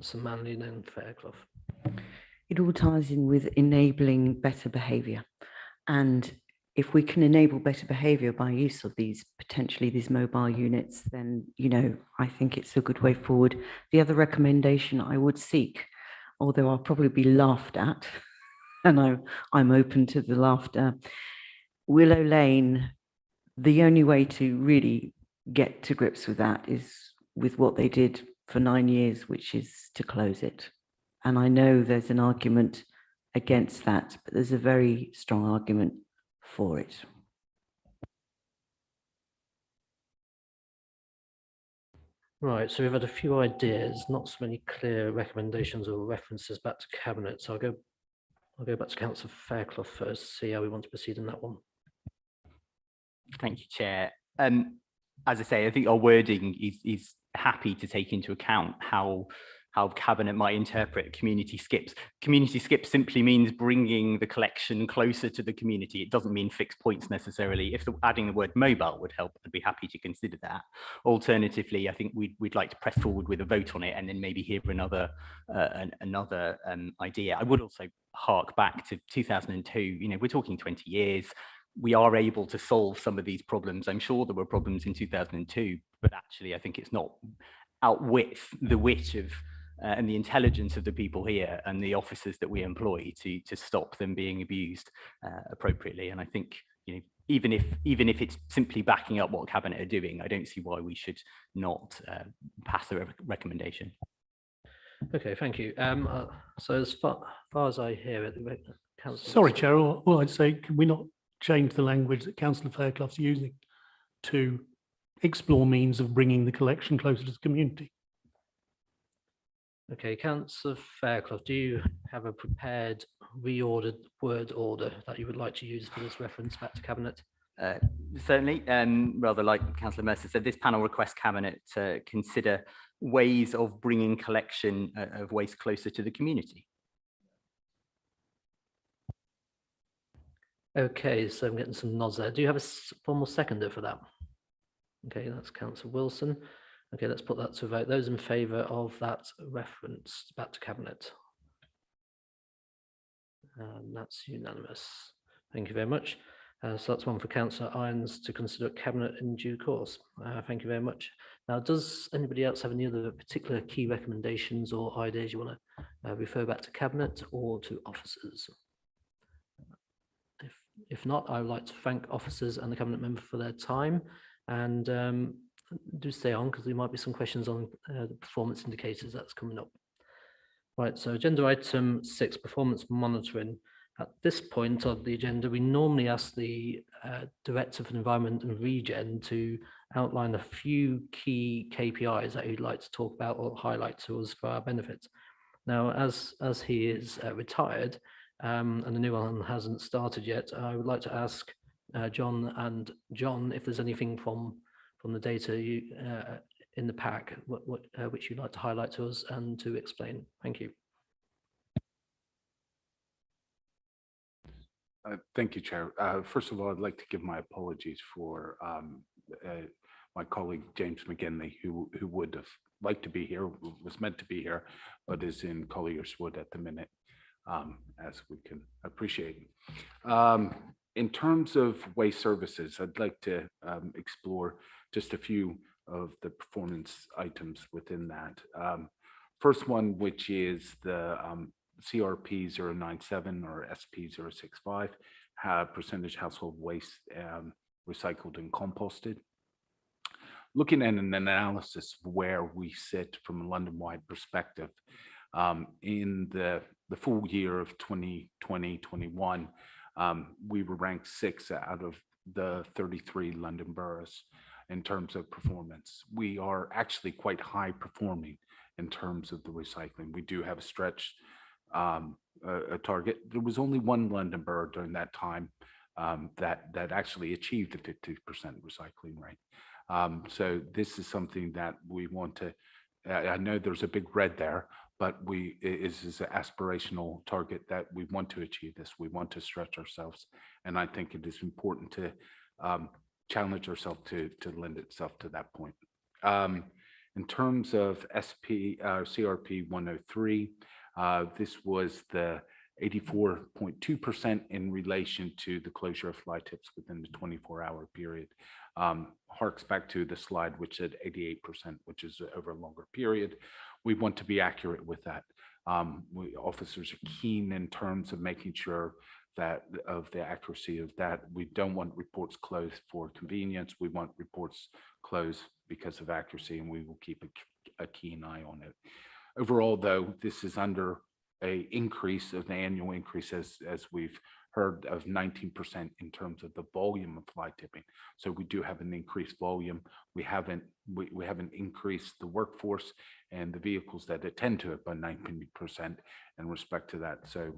So Manley, then Fairclough.
It all ties in with enabling better behaviour. And if we can enable better behaviour by use of potentially these mobile units, then, I think it's a good way forward. The other recommendation I would seek, although I'll probably be laughed at, and I'm open to the laughter, Willow Lane, the only way to really get to grips with that is with what they did for 9 years, which is to close it. And I know there's an argument against that, but there's a very strong argument for it.
Right, so we've had a few ideas, not so many clear recommendations or references back to Cabinet. So I'll go back to Councillor Fairclough first, see how we want to proceed in that one.
Thank you, Chair. As I say, I think our wording is happy to take into account how Cabinet might interpret community skips. Community skips simply means bringing the collection closer to the community. It doesn't mean fixed points necessarily. If adding the word mobile would help, I'd be happy to consider that. Alternatively, I think we'd like to press forward with a vote on it and then maybe hear another idea. I would also hark back to 2002. We're talking 20 years. We are able to solve some of these problems. I'm sure there were problems in 2002, but actually I think it's not outwit the wit of and the intelligence of the people here and the officers that we employ to stop them being abused appropriately. And I think, even if it's simply backing up what Cabinet are doing, I don't see why we should not pass the recommendation.
Okay, thank you. So as far as I hear it, Councillor.
Sorry, Chair. Well, I'd say, can we not change the language that Councillor Fairclough's using to explore means of bringing the collection closer to the community?
Okay, Councillor Fairclough, do you have a prepared reordered word order that you would like to use for this reference back to Cabinet?
Certainly, rather like Councillor Mercer said, this panel requests Cabinet to consider ways of bringing collection of waste closer to the community.
Okay, so I'm getting some nods there. Do you have a formal seconder for that? Okay, that's Councillor Wilson. Okay, let's put that to vote. Those in favour of that reference back to Cabinet? That's unanimous. Thank you very much. So that's one for Councillor Irons to consider at Cabinet in due course. Thank you very much. Now, does anybody else have any other particular key recommendations or ideas you want to refer back to Cabinet or to officers? If not, I would like to thank officers and the Cabinet member for their time, and do stay on because there might be some questions on the performance indicators that's coming up. Right, so agenda item 6, performance monitoring. At this point of the agenda, we normally ask the Director for Environment and Regen to outline a few key KPIs that he'd like to talk about or highlight to us for our benefit. Now, as he is retired and the new one hasn't started yet, I would like to ask John and John if there's anything from the data in the pack which you'd like to highlight to us and to explain. Thank you.
Thank you, Chair. First of all, I'd like to give my apologies for my colleague James McGinley, who would have liked to be here, was meant to be here, but is in Collier's Wood at the minute. as we can appreciate. In terms of waste services, I'd like to explore just a few of the performance items within that. First one, which is the CRP 097 or SP 065, percentage household waste recycled and composted. Looking at an analysis of where we sit from a London-wide perspective, in the full year of 2020-21, we were ranked 6th out of the 33 London boroughs in terms of performance. We are actually quite high performing in terms of the recycling. We do have a stretch a target. There was only one London borough during that time that actually achieved a 50% recycling rate. So this is something that we want to, I know there's a big red there, but it is an aspirational target that we want to achieve this. We want to stretch ourselves. And I think it is important to challenge ourselves to lend itself to that point. In terms of CRP 103, this was the 84.2% in relation to the closure of fly tips within the 24-hour period. Harks back to the slide which said 88%, which is over a longer period. We want to be accurate with that. Officers are keen in terms of making sure that of the accuracy of that. We don't want reports closed for convenience. We want reports closed because of accuracy, and we will keep a keen eye on it. Overall, though, this is under an increase of the annual increase, as we've heard, of 19% in terms of the volume of fly tipping. So we do have an increased volume. We haven't increased the workforce and the vehicles that attend to it by 19% in respect to that. So,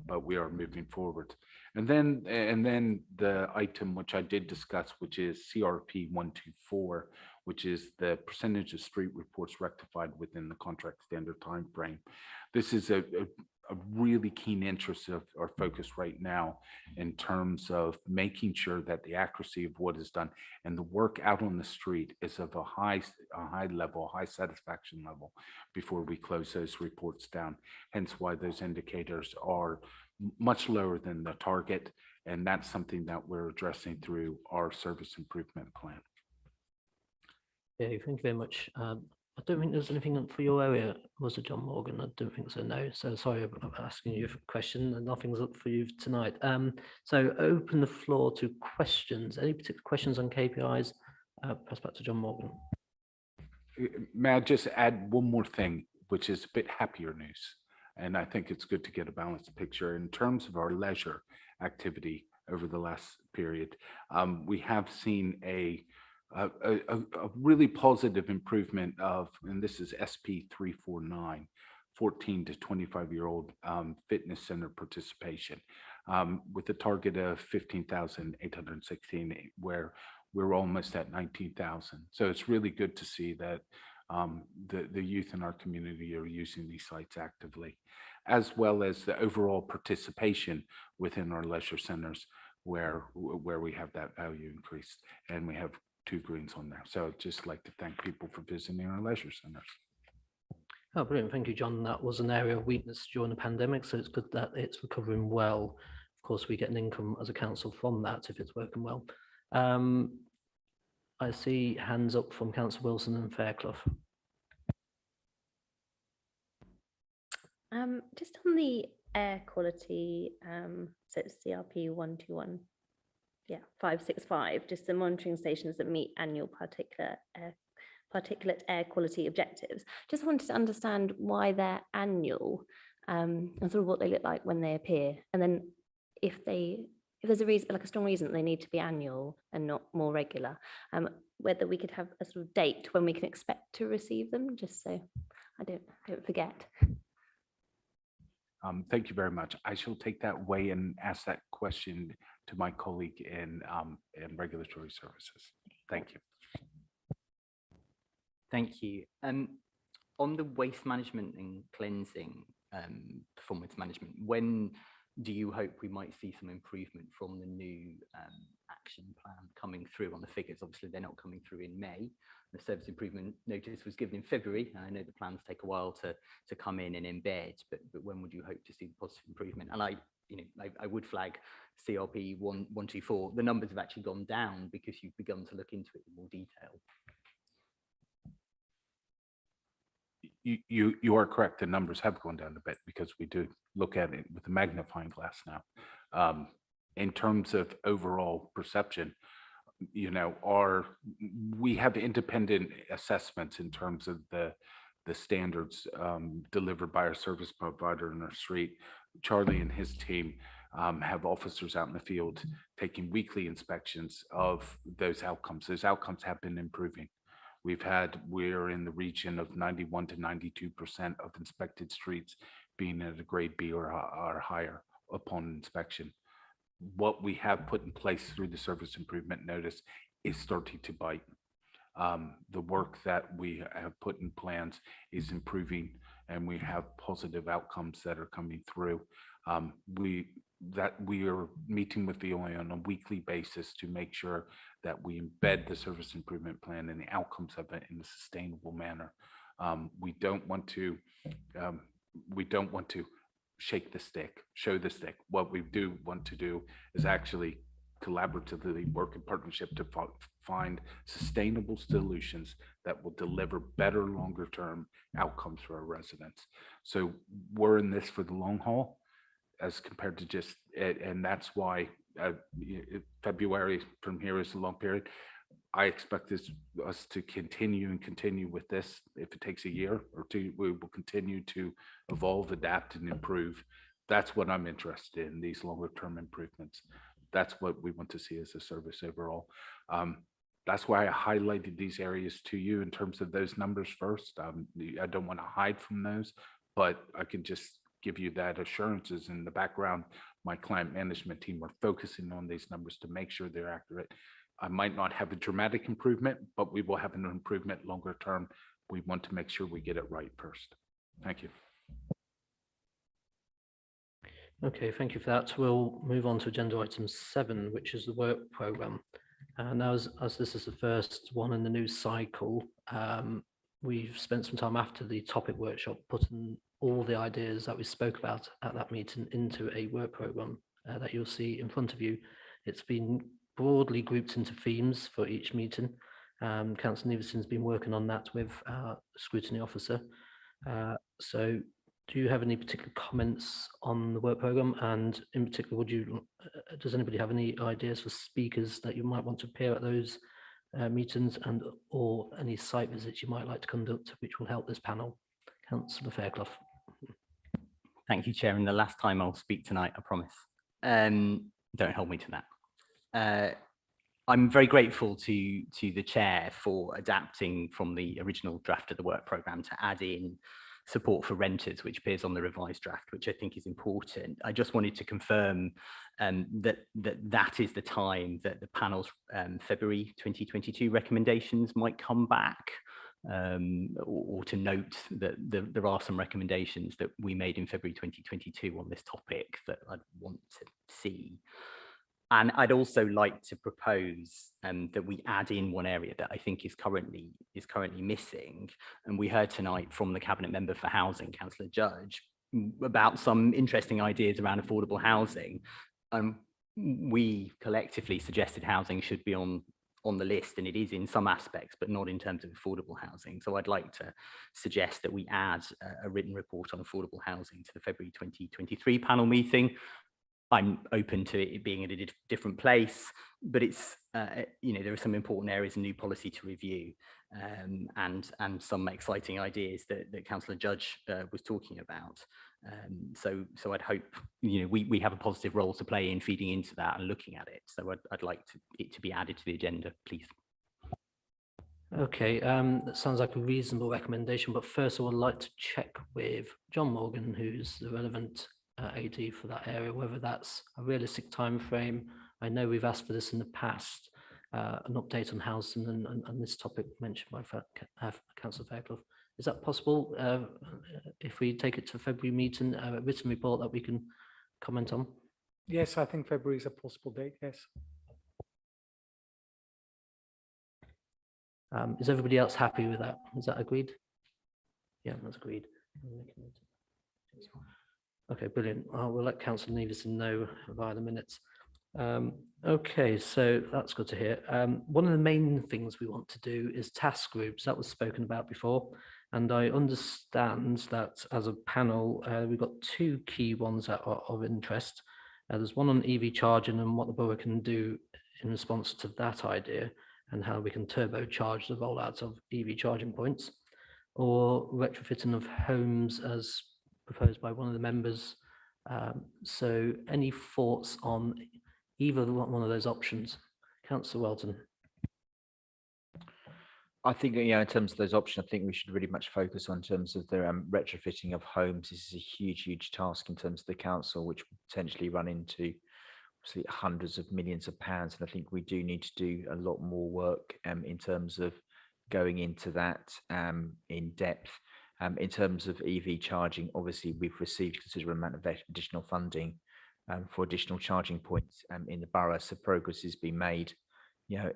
but we are moving forward. And then the item which I did discuss, which is CRP 124, which is the percentage of street reports rectified within the contract standard time frame. This is a really keen interest of our focus right now in terms of making sure that the accuracy of what is done and the work out on the street is of a high level, high satisfaction level before we close those reports down. Hence why those indicators are much lower than the target. And that's something that we're addressing through our service improvement plan.
Yeah, thank you very much. I don't think there's anything for your area, was it, John Morgan? I don't think so, no. So sorry about asking you a question, and nothing's up for you tonight. So open the floor to questions. Any particular questions on KPIs? Pass back to John Morgan.
May I just add one more thing, which is a bit happier news. And I think it's good to get a balanced picture in terms of our leisure activity over the last period. We have seen a really positive improvement of, and this is SP 349, 14 to 25-year-old fitness center participation, with a target of 15,816, where we're almost at 19,000. So it's really good to see that the youth in our community are using these sites actively, as well as the overall participation within our leisure centers, where we have that value increased, and we have 2 greens on there. So I'd just like to thank people for visiting our leisure centers.
Oh, brilliant. Thank you, John. That was an area of weakness during the pandemic, so it's good that it's recovering well. Of course, we get an income as a council from that if it's working well. I see hands up from Councillor Wilson and Fairclough.
Just on the air quality, so it's CRP 121. Yeah, 565, just the monitoring stations that meet annual particulate air quality objectives. Just wanted to understand why they're annual, and sort of what they look like when they appear. And then if there's a reason, like a strong reason that they need to be annual and not more regular, whether we could have a sort of date when we can expect to receive them, just so I don't forget.
Thank you very much. I shall take that away and ask that question to my colleague in regulatory services. Thank you.
Thank you. On the waste management and cleansing performance management, when do you hope we might see some improvement from the new action plan coming through on the figures? Obviously, they're not coming through in May, The service improvement notice was given in February. I know the plans take a while to come in and embed, but when would you hope to see the positive improvement? And I would flag CRP 124. The numbers have actually gone down because you've begun to look into it in more detail.
You are correct. The numbers have gone down a bit because we do look at it with a magnifying glass now. In terms of overall perception, we have independent assessments in terms of the standards delivered by our service provider in our street. Charlie and his team have officers out in the field taking weekly inspections of those outcomes. Those outcomes have been improving. We're in the region of 91 to 92% of inspected streets being at a grade B or higher upon inspection. What we have put in place through the service improvement notice is starting to bite. The work that we have put in plans is improving, and we have positive outcomes that are coming through. We are meeting with VOA on a weekly basis to make sure that we embed the service improvement plan and the outcomes of it in a sustainable manner. We don't want to shake the stick, show the stick. What we do want to do is actually collaboratively work in partnership to find sustainable solutions that will deliver better longer term outcomes for our residents. So we're in this for the long haul as compared to just, and that's why February from here is a long period. I expect us to continue with this. If it takes a year or two, we will continue to evolve, adapt, and improve. That's what I'm interested in, these longer term improvements. That's what we want to see as a service overall. That's why I highlighted these areas to you in terms of those numbers first. I don't want to hide from those, but I can just give you that assurances in the background. My client management team are focusing on these numbers to make sure they're accurate. I might not have a dramatic improvement, but we will have an improvement longer term. We want to make sure we get it right first. Thank you.
Okay, thank you for that. We'll move on to agenda item 7, which is the work programme. Now, as this is the first one in the new cycle, we've spent some time after the topic workshop putting all the ideas that we spoke about at that meeting into a work programme that you'll see in front of you. It's been broadly grouped into themes for each meeting. Councillor Nevison's been working on that with our scrutiny officer. So do you have any particular comments on the work programme? And in particular, does anybody have any ideas for speakers that you might want to appear at those meetings, and or any site visits you might like to conduct which will help this panel? Councillor Fairclough.
Thank you, Chair. And the last time I'll speak tonight, I promise. Don't hold me to that. I'm very grateful to the Chair for adapting from the original draft of the work programme to add in support for renters, which appears on the revised draft, which I think is important. I just wanted to confirm that is the time that the panel's February 2022 recommendations might come back, or to note that there are some recommendations that we made in February 2022 on this topic that I'd want to see. And I'd also like to propose that we add in one area that I think is currently missing. And we heard tonight from the Cabinet Member for Housing, Councillor Judge, about some interesting ideas around affordable housing. We collectively suggested housing should be on the list, and it is in some aspects, but not in terms of affordable housing. So I'd like to suggest that we add a written report on affordable housing to the February 2023 panel meeting. I'm open to it being at a different place, but it's, there are some important areas in new policy to review, and some exciting ideas that Councillor Judge was talking about. So I'd hope, we have a positive role to play in feeding into that and looking at it. So I'd like it to be added to the agenda, please.
Okay, that sounds like a reasonable recommendation, but first I would like to check with John Morgan, who's the relevant AD for that area, whether that's a realistic time frame. I know we've asked for this in the past, an update on housing and this topic mentioned by Councillor Fairclough. Is that possible if we take it to February meeting, a written report that we can comment on?
Yes, I think February is a possible date, yes.
Is everybody else happy with that? Is that agreed? Yeah, that's agreed. Okay, brilliant. We'll let Councillor Nevison know via the minutes. Okay, so that's good to hear. One of the main things we want to do is task groups. That was spoken about before. And I understand that as a panel, we've got two key ones that are of interest. There's one on EV charging and what the borough can do in response to that idea and how we can turbocharge the rollout of EV charging points, or retrofitting of homes as proposed by one of the members. So any thoughts on either one of those options? Councillor Welton.
I think, in terms of those options, I think we should really much focus on terms of the retrofitting of homes. This is a huge task in terms of the council, which will potentially run into obviously hundreds of millions of pounds. And I think we do need to do a lot more work in terms of going into that in depth. In terms of EV charging, obviously we've received considerable amount of additional funding for additional charging points in the borough, so progress has been made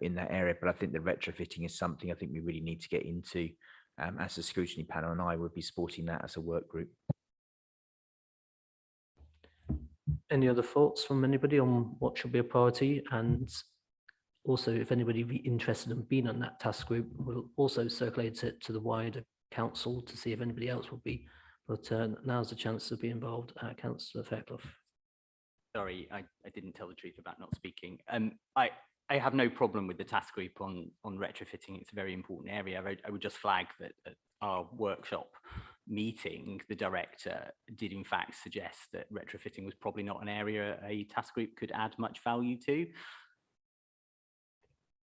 in that area. But I think the retrofitting is something I think we really need to get into as a scrutiny panel, and I would be supporting that as a work group.
Any other thoughts from anybody on what should be a priority? And also, if anybody be interested in being on that task group, we'll also circulate it to the wider council to see if anybody else will be. But now's the chance to be involved. Councillor Fairclough.
Sorry, I didn't tell the truth about not speaking. I have no problem with the task group on retrofitting. It's a very important area. I would just flag that at our workshop meeting, the director did in fact suggest that retrofitting was probably not an area a task group could add much value to.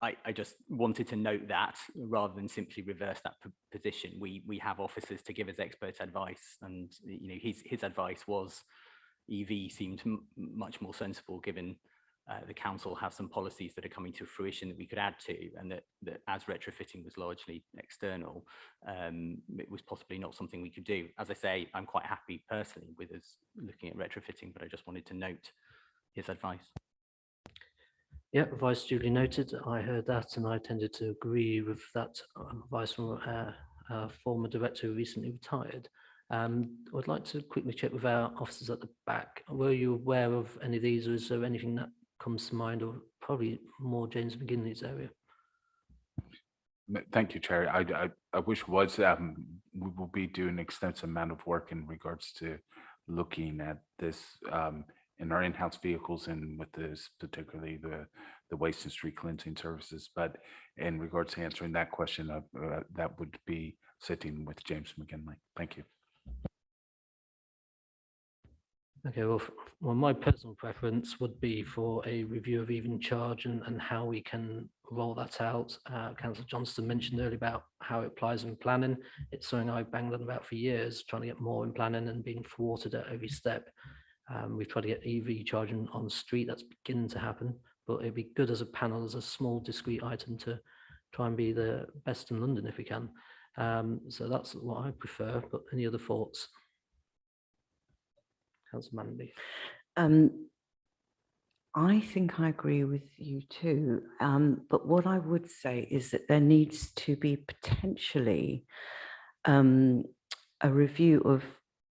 I just wanted to note that rather than simply reverse that position. We have officers to give us expert advice, and his advice was EV seemed much more sensible given the council has some policies that are coming to fruition that we could add to, and that as retrofitting was largely external, it was possibly not something we could do. As I say, I'm quite happy personally with us looking at retrofitting, but I just wanted to note his advice.
Yeah, advice duly noted. I heard that and I tended to agree with that advice from a former director who recently retired. I'd like to quickly check with our officers at the back. Were you aware of any of these, or is there anything that comes to mind, or probably more James McGinley's area?
Thank you, Chair. I wish was we will be doing an extensive amount of work in regards to looking at this in our in-house vehicles and with this particularly the waste and street cleansing services. But in regards to answering that question, that would be sitting with James McGinley. Thank you.
Okay, well, my personal preference would be for a review of EV charge and how we can roll that out. Councillor Johnston mentioned earlier about how it applies in planning. It's something I've banged on about for years, trying to get more in planning and being thwarted at every step. We've tried to get EV charging on the street. That's beginning to happen, but it'd be good as a panel, as a small discrete item, to try and be the best in London if we can. So that's what I prefer, but any other thoughts? Councillor Manby.
I think I agree with you too, but what I would say is that there needs to be potentially a review of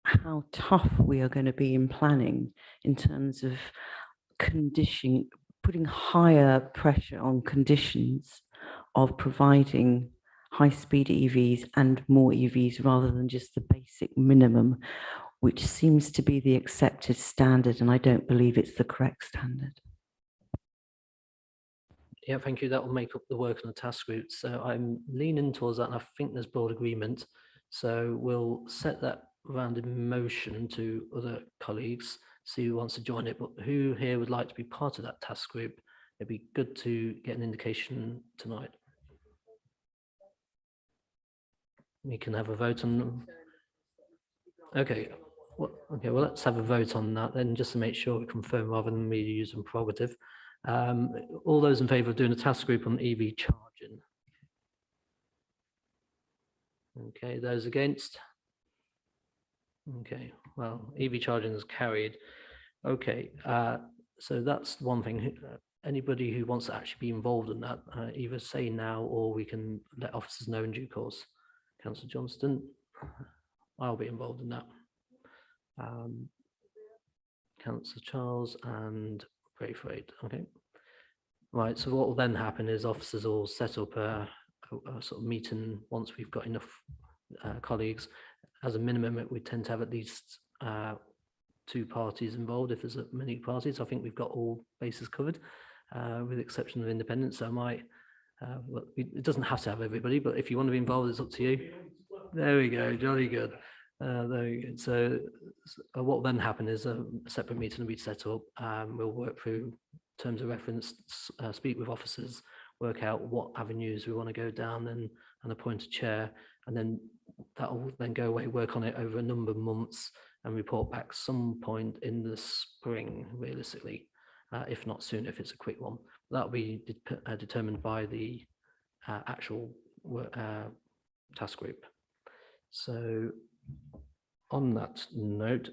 how tough we are going to be in planning in terms of putting higher pressure on conditions of providing high-speed EVs and more EVs rather than just the basic minimum, which seems to be the accepted standard, and I don't believe it's the correct standard.
Yeah, thank you. That will make up the work on the task group. So I'm leaning towards that, and I think there's broad agreement. So we'll set that round in motion to other colleagues, see who wants to join it, but who here would like to be part of that task group? It'd be good to get an indication tonight. We can have a vote on. Okay. Okay, well, let's have a vote on that then, just to make sure we confirm rather than me using prerogative. All those in favour of doing a task group on EV charging? Okay, those against? Okay, well, EV charging is carried. Okay, so that's one thing. anybody who wants to actually be involved in that, either say now or we can let officers know in due course. Councillor Johnston, I'll be involved in that. Councillor Charles and Braithwaite. Okay. Right. So what will then happen is officers will set up a sort of meeting once we've got enough colleagues. As a minimum, we tend to have at least 2 parties involved. If there's many parties, I think we've got all bases covered, with the exception of independents. So I might, well, it doesn't have to have everybody, but if you want to be involved, it's up to you. There we go, jolly good. There we go. So what will then happen is a separate meeting will be set up. We'll work through terms of reference, speak with officers, work out what avenues we want to go down, and appoint a chair, and then that will then go away, work on it over a number of months, and report back some point in the spring, realistically, if not soon, if it's a quick one. That will be determined by the actual task group. So on that note,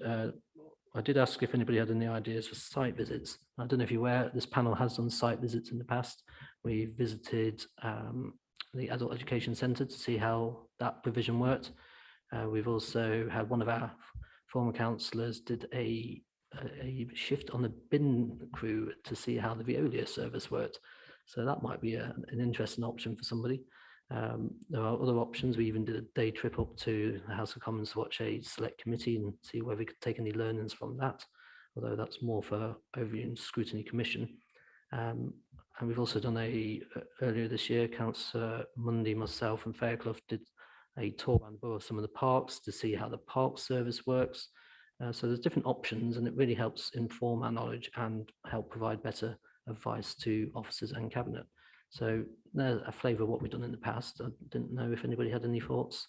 I did ask if anybody had any ideas for site visits. I don't know if you're aware, this panel has done site visits in the past. We visited the Adult Education Centre to see how that provision worked. We've also had one of our former councillors did a shift on the bin crew to see how the Veolia service worked. So that might be an interesting option for somebody. There are other options. We even did a day trip up to the House of Commons to watch a select committee and see whether we could take any learnings from that, although that's more for overview and scrutiny commission. And we've also done earlier this year, Councillor Mundy, myself and Fairclough did a tour around the borough of some of the parks to see how the park service works. So there's different options, and it really helps inform our knowledge and help provide better advice to officers and cabinet. So there's a flavour of what we've done in the past. I didn't know if anybody had any thoughts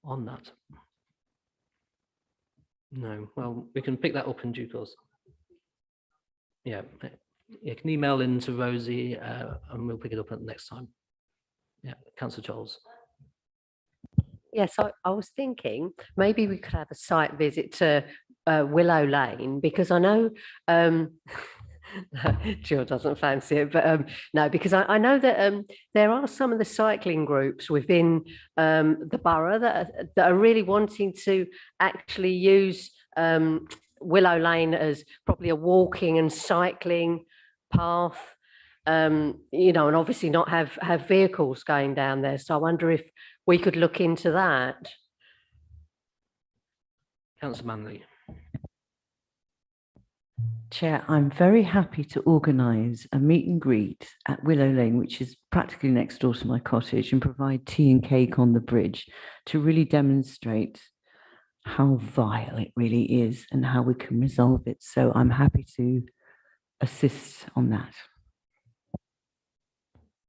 on that. No, well, we can pick that up in due course. Yeah, you can email in to Rosie and we'll pick it up at the next time. Yeah, Councillor Charles.
Yes, I was thinking maybe we could have a site visit to Willow Lane, because I know Jill doesn't fancy it, but no, because I know that there are some of the cycling groups within the borough that are really wanting to actually use Willow Lane as probably a walking and cycling path, you know, and obviously not have vehicles going down there. So I wonder if we could look into that.
Councillor Manley.
Chair, I'm very happy to organise a meet and greet at Willow Lane, which is practically next door to my cottage, and provide tea and cake on the bridge to really demonstrate how vile it really is and how we can resolve it. So I'm happy to assist on that.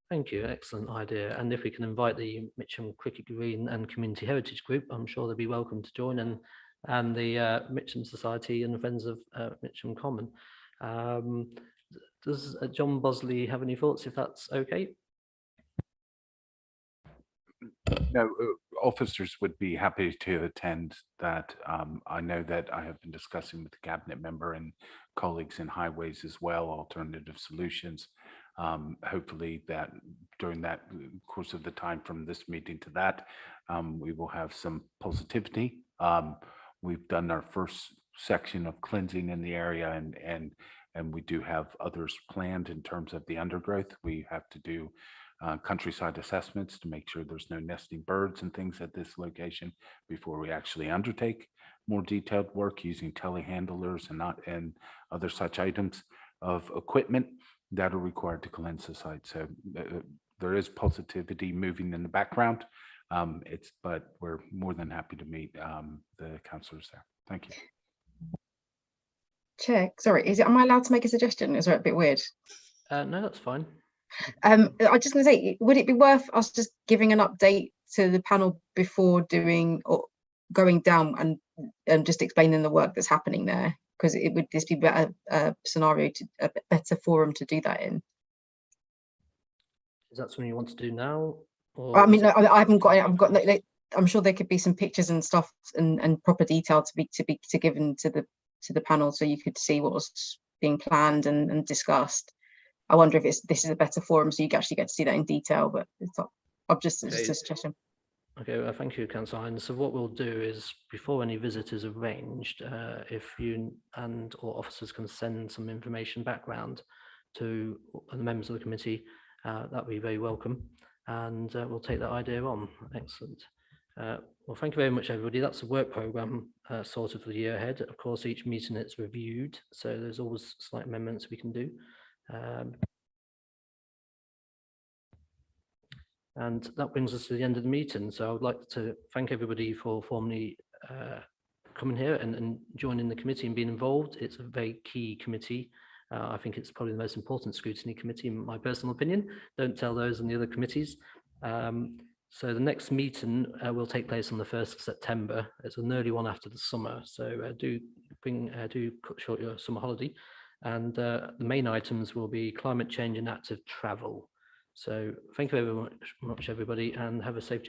Thank you, excellent idea. And if we can invite the Mitcham Cricket Green and Community Heritage Group, I'm sure they'll be welcome to join, and the Mitcham Society and the Friends of Mitcham Common. Does John Bosley have any thoughts, if that's okay?
No, officers would be happy to attend that. I know that I have been discussing with the cabinet member and colleagues in highways as well, alternative solutions. Hopefully that during that course of the time from this meeting to that, we will have some positivity. We've done our first section of cleansing in the area, and we do have others planned in terms of the undergrowth. We have to do countryside assessments to make sure there's no nesting birds and things at this location before we actually undertake more detailed work using telehandlers and other such items of equipment that are required to cleanse the site. So there is positivity moving in the background. But we're more than happy to meet the councillors there. Thank you.
Chair, sorry, am I allowed to make a suggestion? Is that a bit weird?
No, that's fine.
I was just going to say, would it be worth us just giving an update to the panel before doing or going down and just explaining the work that's happening there? Because it would just be better scenario to a better forum to do that in.
Is that something you want to do now?
I mean, no, I haven't got. I'm sure there could be some pictures and stuff and proper detail to be given to the panel, so you could see what was being planned and discussed. I wonder if this is a better forum so you actually get to see that in detail, but it's not, I'm just a suggestion.
Okay, well, thank you, Councillor Hines. So what we'll do is, before any visit is arranged, if you or officers can send some information background to the members of the committee, that'd be very welcome. And we'll take that idea on. Excellent. Well, thank you very much, everybody. That's the work programme sorted for the year ahead. Of course, each meeting it's reviewed, so there's always slight amendments we can do. And that brings us to the end of the meeting. So I would like to thank everybody for formally coming here and joining the committee and being involved. It's a very key committee. I think it's probably the most important scrutiny committee, in my personal opinion. Don't tell those in the other committees. So the next meeting will take place on the 1st of September. It's an early one after the summer. So do cut short your summer holiday. And the main items will be climate change and active travel. So thank you very much, everybody, and have a safe journey.